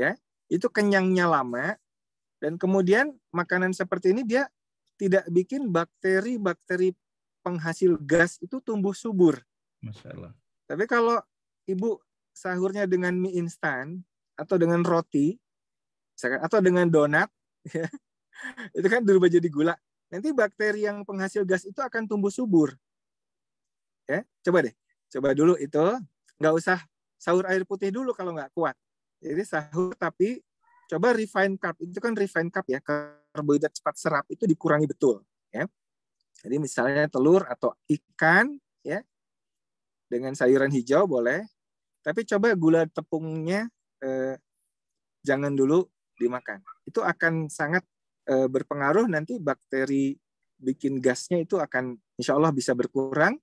ya itu kenyangnya lama, dan kemudian makanan seperti ini dia tidak bikin bakteri penghasil gas itu tumbuh subur. Masya Allah. Tapi kalau Ibu sahurnya dengan mie instan atau dengan roti atau dengan donat, ya, itu kan berubah jadi gula. Nanti bakteri yang penghasil gas itu akan tumbuh subur. Ya, coba deh, coba dulu itu, nggak usah sahur air putih dulu kalau nggak kuat. Jadi sahur tapi coba refined carb, itu kan refined carb ya, karbohidrat cepat serap itu dikurangi betul. Ya. Jadi misalnya telur atau ikan, ya. Dengan sayuran hijau boleh, tapi coba gula tepungnya jangan dulu dimakan. Itu akan sangat berpengaruh, nanti bakteri bikin gasnya itu akan insya Allah bisa berkurang,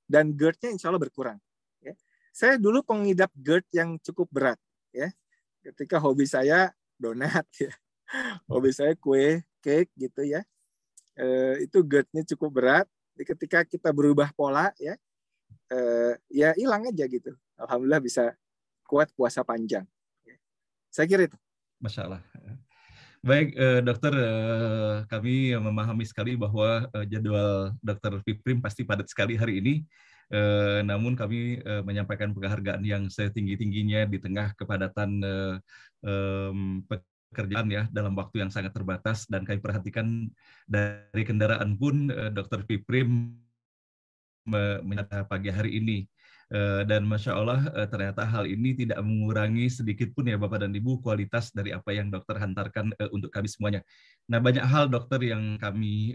dan GERD-nya insya Allah berkurang. Ya. Saya dulu pengidap GERD yang cukup berat. Ya. Ketika hobi saya donat, ya. Hobi saya kue, cake gitu ya. Itu GERD-nya cukup berat. Jadi ketika kita berubah pola, ya hilang aja gitu. Alhamdulillah bisa kuat puasa panjang. Saya kira itu. Masya Allah. Baik, dokter, kami memahami sekali bahwa jadwal dokter Piprim pasti padat sekali hari ini. Namun kami menyampaikan penghargaan yang setinggi-tingginya di tengah kepadatan pekerjaan ya dalam waktu yang sangat terbatas, dan kami perhatikan dari kendaraan pun dokter Piprim menyata pagi hari ini. Dan Masya Allah ternyata hal ini tidak mengurangi sedikit pun ya Bapak dan Ibu kualitas dari apa yang dokter hantarkan untuk kami semuanya. Nah, banyak hal dokter yang kami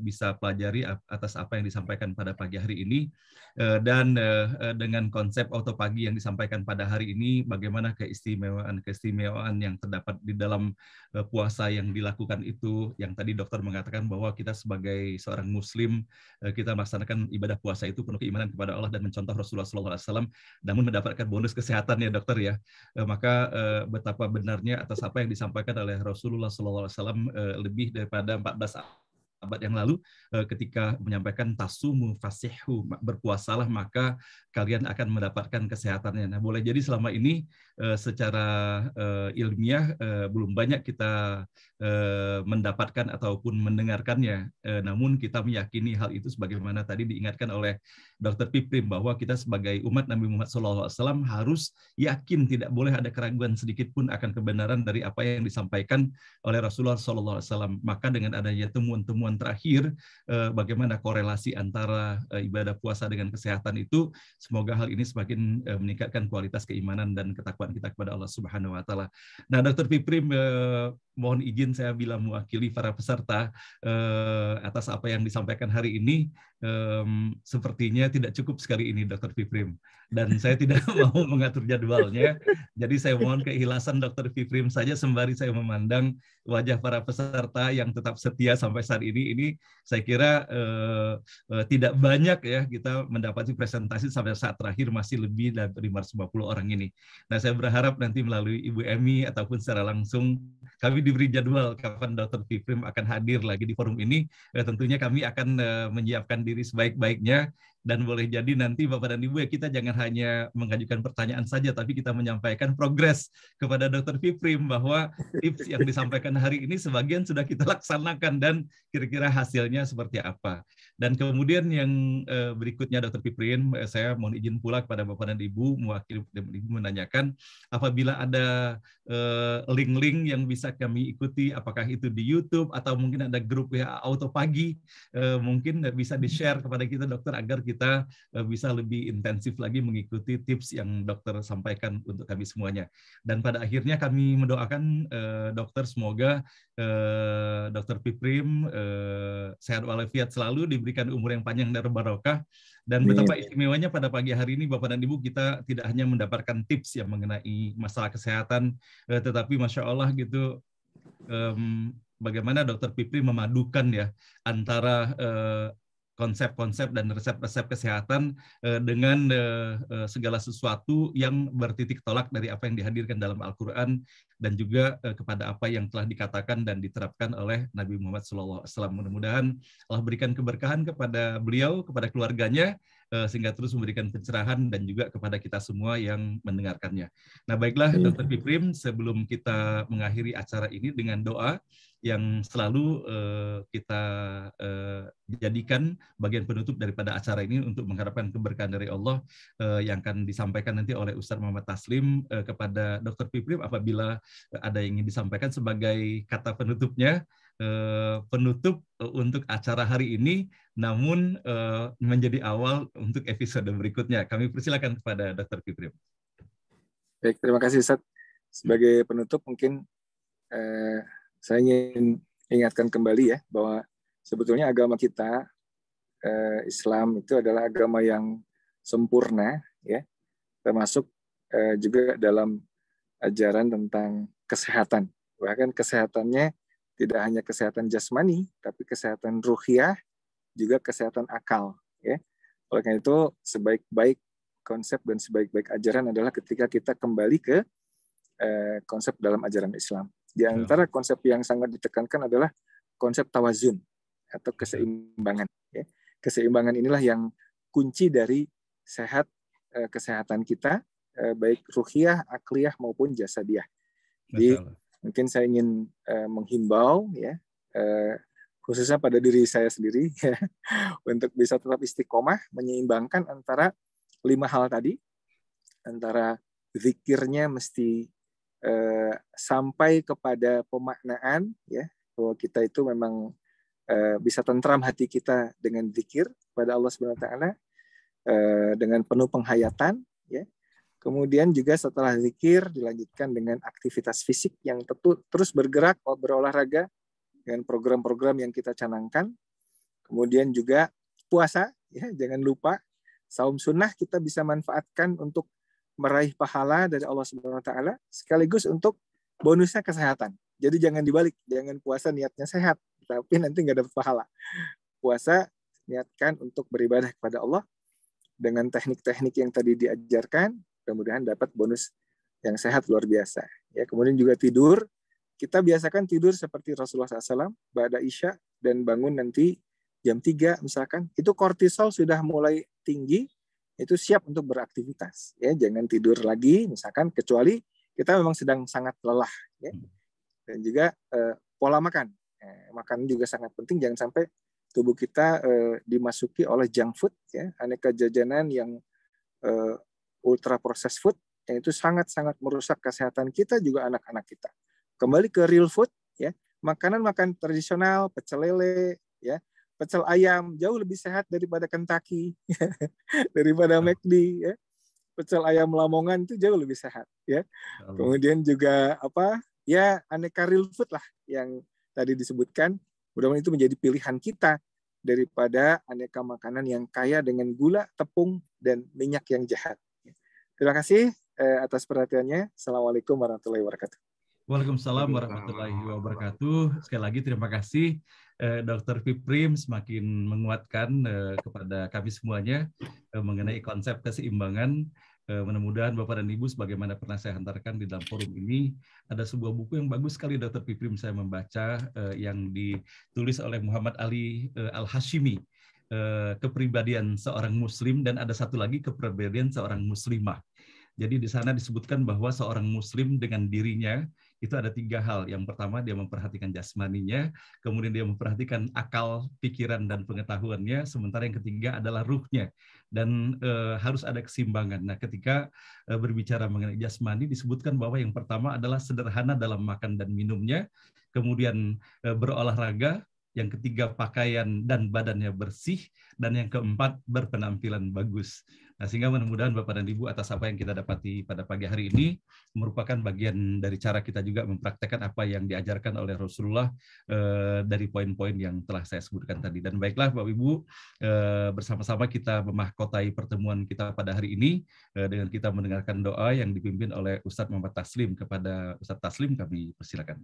bisa pelajari atas apa yang disampaikan pada pagi hari ini, dan dengan konsep auto pagi yang disampaikan pada hari ini, bagaimana keistimewaan yang terdapat di dalam puasa yang dilakukan itu, yang tadi dokter mengatakan bahwa kita sebagai seorang muslim, kita melaksanakan ibadah puasa itu penuh keimanan kepada Allah dan mencontoh Rasulullah SAW, namun mendapatkan bonus kesehatan ya dokter ya. Maka betapa benarnya atas apa yang disampaikan oleh Rasulullah SAW lebih daripada 14 abad yang lalu, ketika menyampaikan tasumu fasihu, berpuasalah maka kalian akan mendapatkan kesehatannya. Nah, boleh jadi selama ini secara ilmiah belum banyak kita mendapatkan ataupun mendengarkannya, namun kita meyakini hal itu sebagaimana tadi diingatkan oleh Dr. Piprim, bahwa kita sebagai umat Nabi Muhammad SAW harus yakin, tidak boleh ada keraguan sedikit pun akan kebenaran dari apa yang disampaikan oleh Rasulullah SAW. Maka dengan adanya temuan-temuan terakhir, bagaimana korelasi antara ibadah puasa dengan kesehatan itu, semoga hal ini semakin meningkatkan kualitas keimanan dan ketakwaan kita kepada Allah Subhanahu Wa Taala. Nah, Dr. Piprim, mohon izin saya bila mewakili para peserta atas apa yang disampaikan hari ini. Sepertinya tidak cukup sekali ini Dr. Piprim, dan saya tidak mau mengatur jadwalnya, jadi saya mohon keikhlasan Dr. Piprim saja sembari saya memandang wajah para peserta yang tetap setia sampai saat ini. Ini saya kira tidak banyak ya kita mendapati presentasi sampai saat terakhir, masih lebih dari 550 orang ini. Nah, saya berharap nanti melalui Ibu Emi ataupun secara langsung kami diberi jadwal kapan Dr. Piprim akan hadir lagi di forum ini. Tentunya kami akan menyiapkan diri sebaik-baiknya, dan boleh jadi nanti Bapak dan Ibu ya, kita jangan hanya mengajukan pertanyaan saja, tapi kita menyampaikan progres kepada Dr. Piprim bahwa tips yang disampaikan hari ini sebagian sudah kita laksanakan dan kira-kira hasilnya seperti apa. Dan kemudian yang berikutnya Dr. Piprim, saya mohon izin pula kepada Bapak dan Ibu mewakili Ibu menanyakan apabila ada link-link yang bisa kami ikuti, apakah itu di YouTube atau mungkin ada grup ya auto pagi, mungkin bisa di-share kepada kita dokter agar kita bisa lebih intensif lagi mengikuti tips yang dokter sampaikan untuk kami semuanya. Dan pada akhirnya kami mendoakan dokter semoga Dr. Piprim sehat walafiat selalu, diberikan umur yang panjang dan barokah. Dan betapa istimewanya pada pagi hari ini Bapak dan Ibu, kita tidak hanya mendapatkan tips yang mengenai masalah kesehatan, tetapi Masya Allah gitu, bagaimana Dr. Piprim memadukan ya antara konsep-konsep dan resep-resep kesehatan dengan segala sesuatu yang bertitik tolak dari apa yang dihadirkan dalam Al-Quran, dan juga kepada apa yang telah dikatakan dan diterapkan oleh Nabi Muhammad SAW. Mudah-mudahan Allah berikan keberkahan kepada beliau, kepada keluarganya, sehingga terus memberikan pencerahan dan juga kepada kita semua yang mendengarkannya. Nah, baiklah Dr. Piprim, sebelum kita mengakhiri acara ini dengan doa yang selalu kita jadikan bagian penutup daripada acara ini untuk mengharapkan keberkahan dari Allah, yang akan disampaikan nanti oleh Ustaz Muhammad Taslim kepada Dr. Piprim apabila ada yang ingin disampaikan sebagai kata penutupnya, penutup untuk acara hari ini, namun menjadi awal untuk episode berikutnya. Kami persilakan kepada Dr. Piprim. Baik, terima kasih Ustaz. Sebagai penutup mungkin saya ingin ingatkan kembali ya bahwa sebetulnya agama kita Islam itu adalah agama yang sempurna ya, termasuk juga dalam ajaran tentang kesehatan. Bahkan kesehatannya tidak hanya kesehatan jasmani, tapi kesehatan ruhiyah, juga kesehatan akal. Ya. Oleh karena itu, sebaik-baik konsep dan sebaik-baik ajaran adalah ketika kita kembali ke konsep dalam ajaran Islam. Di antara konsep yang sangat ditekankan adalah konsep tawazun atau keseimbangan. Ya. Keseimbangan inilah yang kunci dari kesehatan kita, baik ruhiyah, akliyah maupun jasadiyah. Jadi mungkin saya ingin menghimbau ya, khususnya pada diri saya sendiri ya, untuk bisa tetap istiqomah menyeimbangkan antara 5 hal tadi, antara zikirnya mesti sampai kepada pemaknaan ya, bahwa kita itu memang bisa tentram hati kita dengan zikir pada Allah Subhanahu wa taala dengan penuh penghayatan ya. Kemudian juga setelah zikir dilanjutkan dengan aktivitas fisik yang terus bergerak, berolahraga dengan program-program yang kita canangkan. Kemudian juga puasa ya, jangan lupa saum sunnah kita bisa manfaatkan untuk meraih pahala dari Allah Subhanahu wa taala sekaligus untuk bonusnya kesehatan. Jadi jangan dibalik, jangan puasa niatnya sehat tapi nanti nggak dapat pahala. Puasa niatkan untuk beribadah kepada Allah dengan teknik-teknik yang tadi diajarkan, mudah-mudahan dapat bonus yang sehat luar biasa. Ya, kemudian juga tidur, kita biasakan tidur seperti Rasulullah SAW, ba'da isya dan bangun nanti jam 3 misalkan, itu kortisol sudah mulai tinggi, itu siap untuk beraktivitas. Ya, jangan tidur lagi, misalkan kecuali kita memang sedang sangat lelah. Ya. Dan juga pola makan. Makan juga sangat penting, jangan sampai tubuh kita dimasuki oleh junk food, ya, aneka jajanan yang ultra processed food, yang itu sangat-sangat merusak kesehatan kita juga anak-anak kita. Kembali ke real food, ya, makanan tradisional, pecel lele, ya, pecel ayam jauh lebih sehat daripada Kentucky, daripada McD, ya. Pecel ayam Lamongan itu jauh lebih sehat, ya. Kemudian juga ya aneka real food lah yang tadi disebutkan. Mudah-mudahan itu menjadi pilihan kita daripada aneka makanan yang kaya dengan gula, tepung, dan minyak yang jahat. Terima kasih atas perhatiannya. Assalamualaikum warahmatullahi wabarakatuh. Waalaikumsalam warahmatullahi wabarakatuh. Sekali lagi terima kasih Dr. Piprim semakin menguatkan kepada kami semuanya mengenai konsep keseimbangan. Mudah-mudahan Bapak dan Ibu sebagaimana pernah saya hantarkan di dalam forum ini, ada sebuah buku yang bagus sekali Dr. Piprim saya membaca yang ditulis oleh Muhammad Ali Al-Hashimi, kepribadian seorang muslim, dan ada satu lagi kepribadian seorang muslimah. Jadi di sana disebutkan bahwa seorang muslim dengan dirinya itu ada 3 hal. Yang pertama dia memperhatikan jasmaninya, kemudian dia memperhatikan akal, pikiran, dan pengetahuannya, sementara yang ketiga adalah ruhnya. Dan harus ada keseimbangan. Nah, ketika berbicara mengenai jasmani disebutkan bahwa yang pertama adalah sederhana dalam makan dan minumnya, kemudian berolahraga, yang ketiga pakaian dan badannya bersih, dan yang keempat berpenampilan bagus. Nah, sehingga mudah-mudahan Bapak dan Ibu atas apa yang kita dapati pada pagi hari ini merupakan bagian dari cara kita juga mempraktekkan apa yang diajarkan oleh Rasulullah dari poin-poin yang telah saya sebutkan tadi. Dan baiklah Bapak Ibu, bersama-sama kita memahkotai pertemuan kita pada hari ini dengan kita mendengarkan doa yang dipimpin oleh Ustadz Muhammad Taslim. Kepada Ustadz Taslim kami persilakan.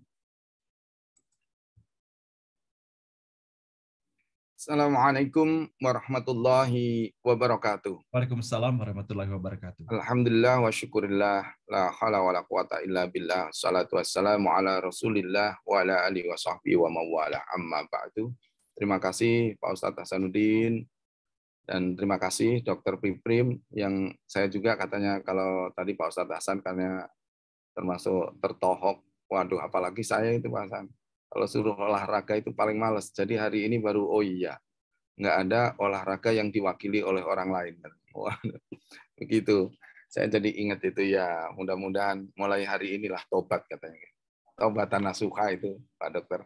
Assalamualaikum warahmatullahi wabarakatuh. Waalaikumsalam warahmatullahi wabarakatuh. Alhamdulillah wa syukurillah, la haula wa la quwata illa billah, salatu wassalamu ala rasulillah wa ala alihi wa sahbihi wa mawala, amma ba'du. Terima kasih Pak Ustadz Hasanuddin, dan terima kasih Dr. Piprim, yang saya juga katanya kalau tadi Pak Ustadz Hasan karena termasuk tertohok, waduh apalagi saya itu Pak Hasan. Kalau suruh olahraga itu paling males. Jadi hari ini baru, oh iya, nggak ada olahraga yang diwakili oleh orang lain. Begitu. Saya jadi ingat itu ya, mudah-mudahan mulai hari inilah tobat katanya. Tobatan nasuha itu, Pak Dokter.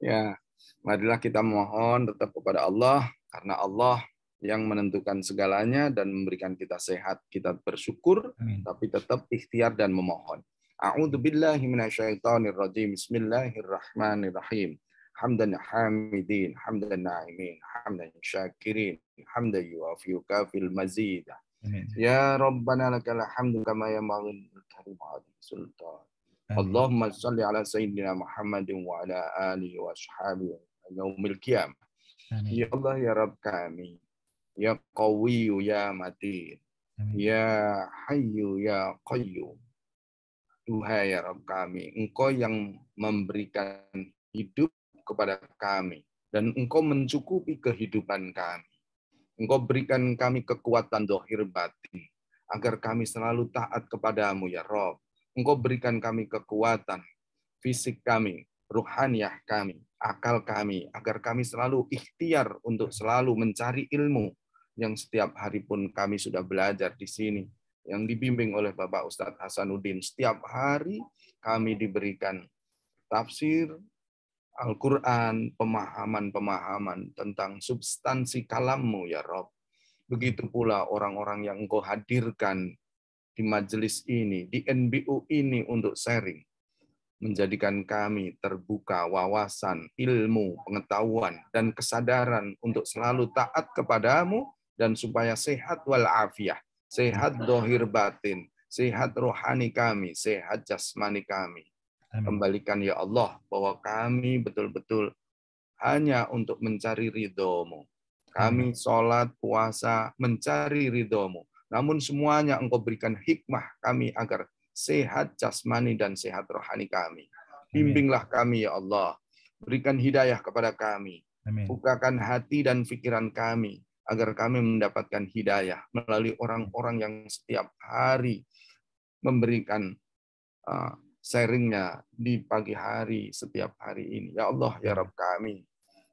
Ya, marilah kita mohon tetap kepada Allah, karena Allah yang menentukan segalanya dan memberikan kita sehat. Kita bersyukur, tapi tetap ikhtiar dan memohon. A'udzu billahi minasyaitonir rajim. Bismillahirrahmanirrahim. Hamdan hamidin, hamdan na'imin, hamdan syakirin, hamdan yu'afiyu kafil mazid. Ya Rabbana lakal hamdu kama yanbaghi li kalimati sultan. Allahumma shalli ala sayyidina Muhammadin wa ala alihi wa ashabihi yaumil qiyamah. Ya Allah ya Rabb kami, ya Qawiyyu ya Matin, ya Hayyu ya Qayyum. Duhai ya Rabb kami, Engkau yang memberikan hidup kepada kami, dan Engkau mencukupi kehidupan kami. Engkau berikan kami kekuatan zahir batin, agar kami selalu taat kepadamu ya Rob. Engkau berikan kami kekuatan, fisik kami, ruhaniyah kami, akal kami, agar kami selalu ikhtiar untuk selalu mencari ilmu yang setiap hari pun kami sudah belajar di sini, yang dibimbing oleh Bapak Ustadz Hasanuddin. Setiap hari kami diberikan tafsir Al-Quran, pemahaman-pemahaman tentang substansi kalammu ya Rob. Begitu pula orang-orang yang engkau hadirkan di majelis ini, di NBU ini untuk sharing, menjadikan kami terbuka wawasan, ilmu, pengetahuan, dan kesadaran untuk selalu taat kepadamu, dan supaya sehat walafiah, sehat dohir batin, sehat rohani kami, sehat jasmani kami. Amin. Kembalikan ya Allah, bahwa kami betul-betul hanya untuk mencari ridho-Mu. Kami sholat, puasa, mencari ridho-Mu. Namun semuanya Engkau berikan hikmah kami agar sehat jasmani dan sehat rohani kami. Bimbinglah kami ya Allah. Berikan hidayah kepada kami. Amin. Bukakan hati dan pikiran kami agar kami mendapatkan hidayah melalui orang-orang yang setiap hari memberikan sharingnya di pagi hari setiap hari ini. Ya Allah, ya Rabb kami.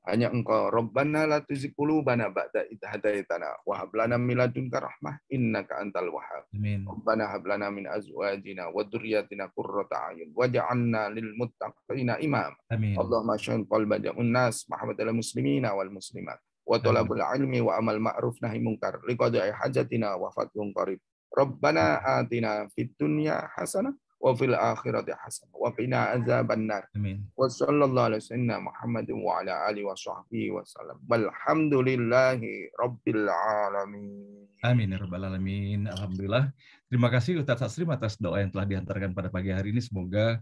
Hanya Engkau, Rabbana la tuzigh qulubana ba'da idh hadaitana wa hab lana min ladunka rahmah innaka antal wahhab. Amin. Rabbana hab lana min azwajina wa dzurriyyatina qurrata a'yun waj'alna lil muttaqina imama. Amin. Allahumma syahid qalba ja'un nas mahabbatal muslimina wal muslimat wa talabul ilmi wa amal ma'ruf nahi munkar liqada'i hajatina wa fathun qarib. Rabbana atina fid dunya hasanah wa fil akhirati hasanah wa qina adzabannar. Amin. Wa sallallahu alaihi wasallam Muhammadin wa ala alihi wa sahbihi wasallam. Walhamdulillahi rabbil alamin. Amin ya rabbal alamin. Alhamdulillah. Terima kasih Ustadz Taslim atas doa yang telah dihantarkan pada pagi hari ini. Semoga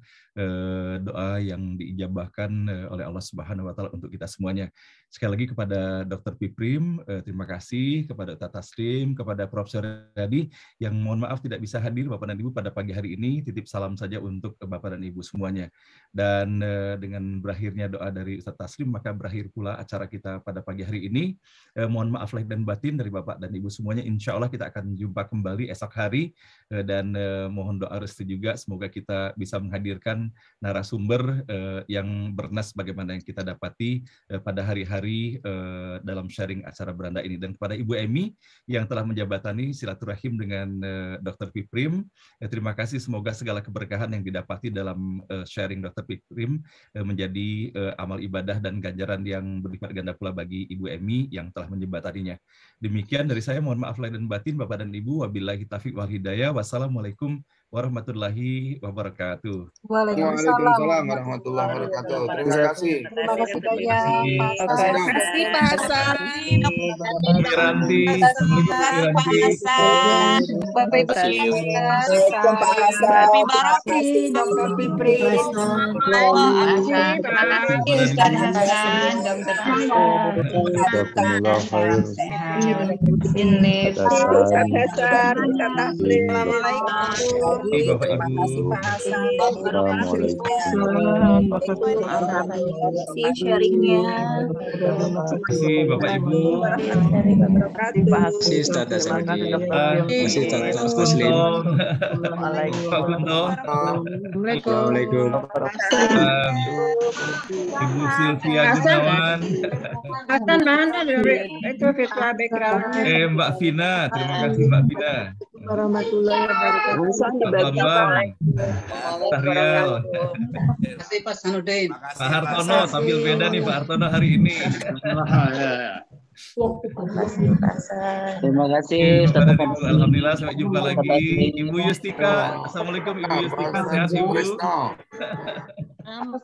doa yang diijabahkan oleh Allah Subhanahu wa taala untuk kita semuanya. Sekali lagi kepada Dr. Piprim, terima kasih kepada Ustadz Taslim, kepada Prof. Suryadi yang mohon maaf tidak bisa hadir Bapak dan Ibu pada pagi hari ini. Titip salam saja untuk Bapak dan Ibu semuanya. Dan dengan berakhirnya doa dari Ustadz Taslim, maka berakhir pula acara kita pada pagi hari ini. Mohon maaf lahir dan batin dari Bapak dan Ibu semuanya. Insya Allah kita akan jumpa kembali esok hari. Dan mohon doa restu juga semoga kita bisa menghadirkan narasumber yang bernas bagaimana yang kita dapati pada hari-hari dalam sharing acara beranda ini. Dan kepada Ibu Emi yang telah menjabatani silaturahim dengan Dr. Piprim, terima kasih, semoga segala keberkahan yang didapati dalam sharing Dr. Piprim menjadi amal ibadah dan ganjaran yang berlipat ganda pula bagi Ibu Emi yang telah menjabataninya. Demikian dari saya, mohon maaf lahir dan batin Bapak dan Ibu, wabillahi taufiq wal hidayah. Wassalamualaikum warahmatullahi wabarakatuh. Waalaikumsalam warahmatullahi wabarakatuh. Terima kasih. Terima kasih banyak. Terima kasih Pak Hasan. Wiranti. Bapak Ibu semuanya. Pak Hasan. Barokah Dr. Pipri. Terima kasih Ustaz Hasan, Dr. Jazakumullah khair. Ustaz Hasan, Ustaz Taslim. Bapak Terima Ibu. kasih Pak Hasan. Assalamualaikum. Sharingnya. Terima kasih Bapak Ibu. Terima kasih Ustaz Hasanuddin. Terima kasih Ustaz Taslim. Pak Kunto. Assalamualaikum. Ibu Sylvia Gunawan. Hasan mana dari itu fitnah background. Mbak Vina, terima kasih Mbak Vina. Warahmatullahi wabarakatuh. Bang Tahrial. Terima kasih Pak Hasanuddin. Pak Hartono, tampil beda nih Pak Hartono hari ini. Terima kasih. Alhamdulillah, sampai jumpa lagi. Ibu Yustika, Assalamualaikum Ibu Yustika, sehat Ibu?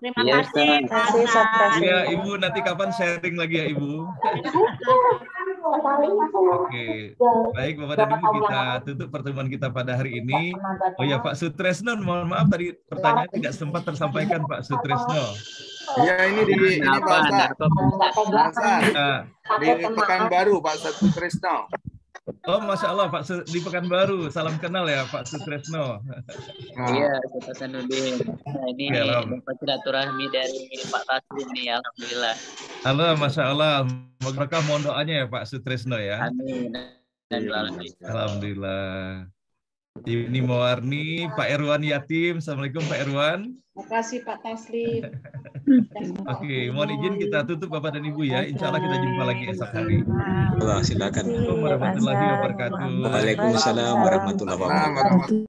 Terima kasih. Iya Ibu, nanti kapan sharing lagi ya Ibu? Oke, baik Bapak dan Ibu, kita tutup pertemuan kita pada hari ini. Oh ya Pak Sutresno, mohon maaf tadi pertanyaan tidak sempat tersampaikan Pak Sutresno. Ya ini di Pak di Pekanbaru Pak Sutresno. Oh Masya Allah Pak di Pekanbaru, salam kenal ya Pak Sutresno. Iya, Pak Hasanuddin. Nah, ini dapat silaturahmi dari Pak Taslim nih, alhamdulillah. Halo, Masya Allah. Berkah mohon doanya ya Pak Sutresno ya. Amin. Alhamdulillah. Ini Mewarni, Pak Erwan Yatim. Assalamualaikum Pak Erwan. Terima kasih Pak Taslim. Oke, mohon izin kita tutup Bapak dan Ibu ya. Insya Allah kita jumpa lagi esok hari. Silakan. Assalamualaikum warahmatullahi wabarakatuh. Waalaikumsalam warahmatullahi wabarakatuh.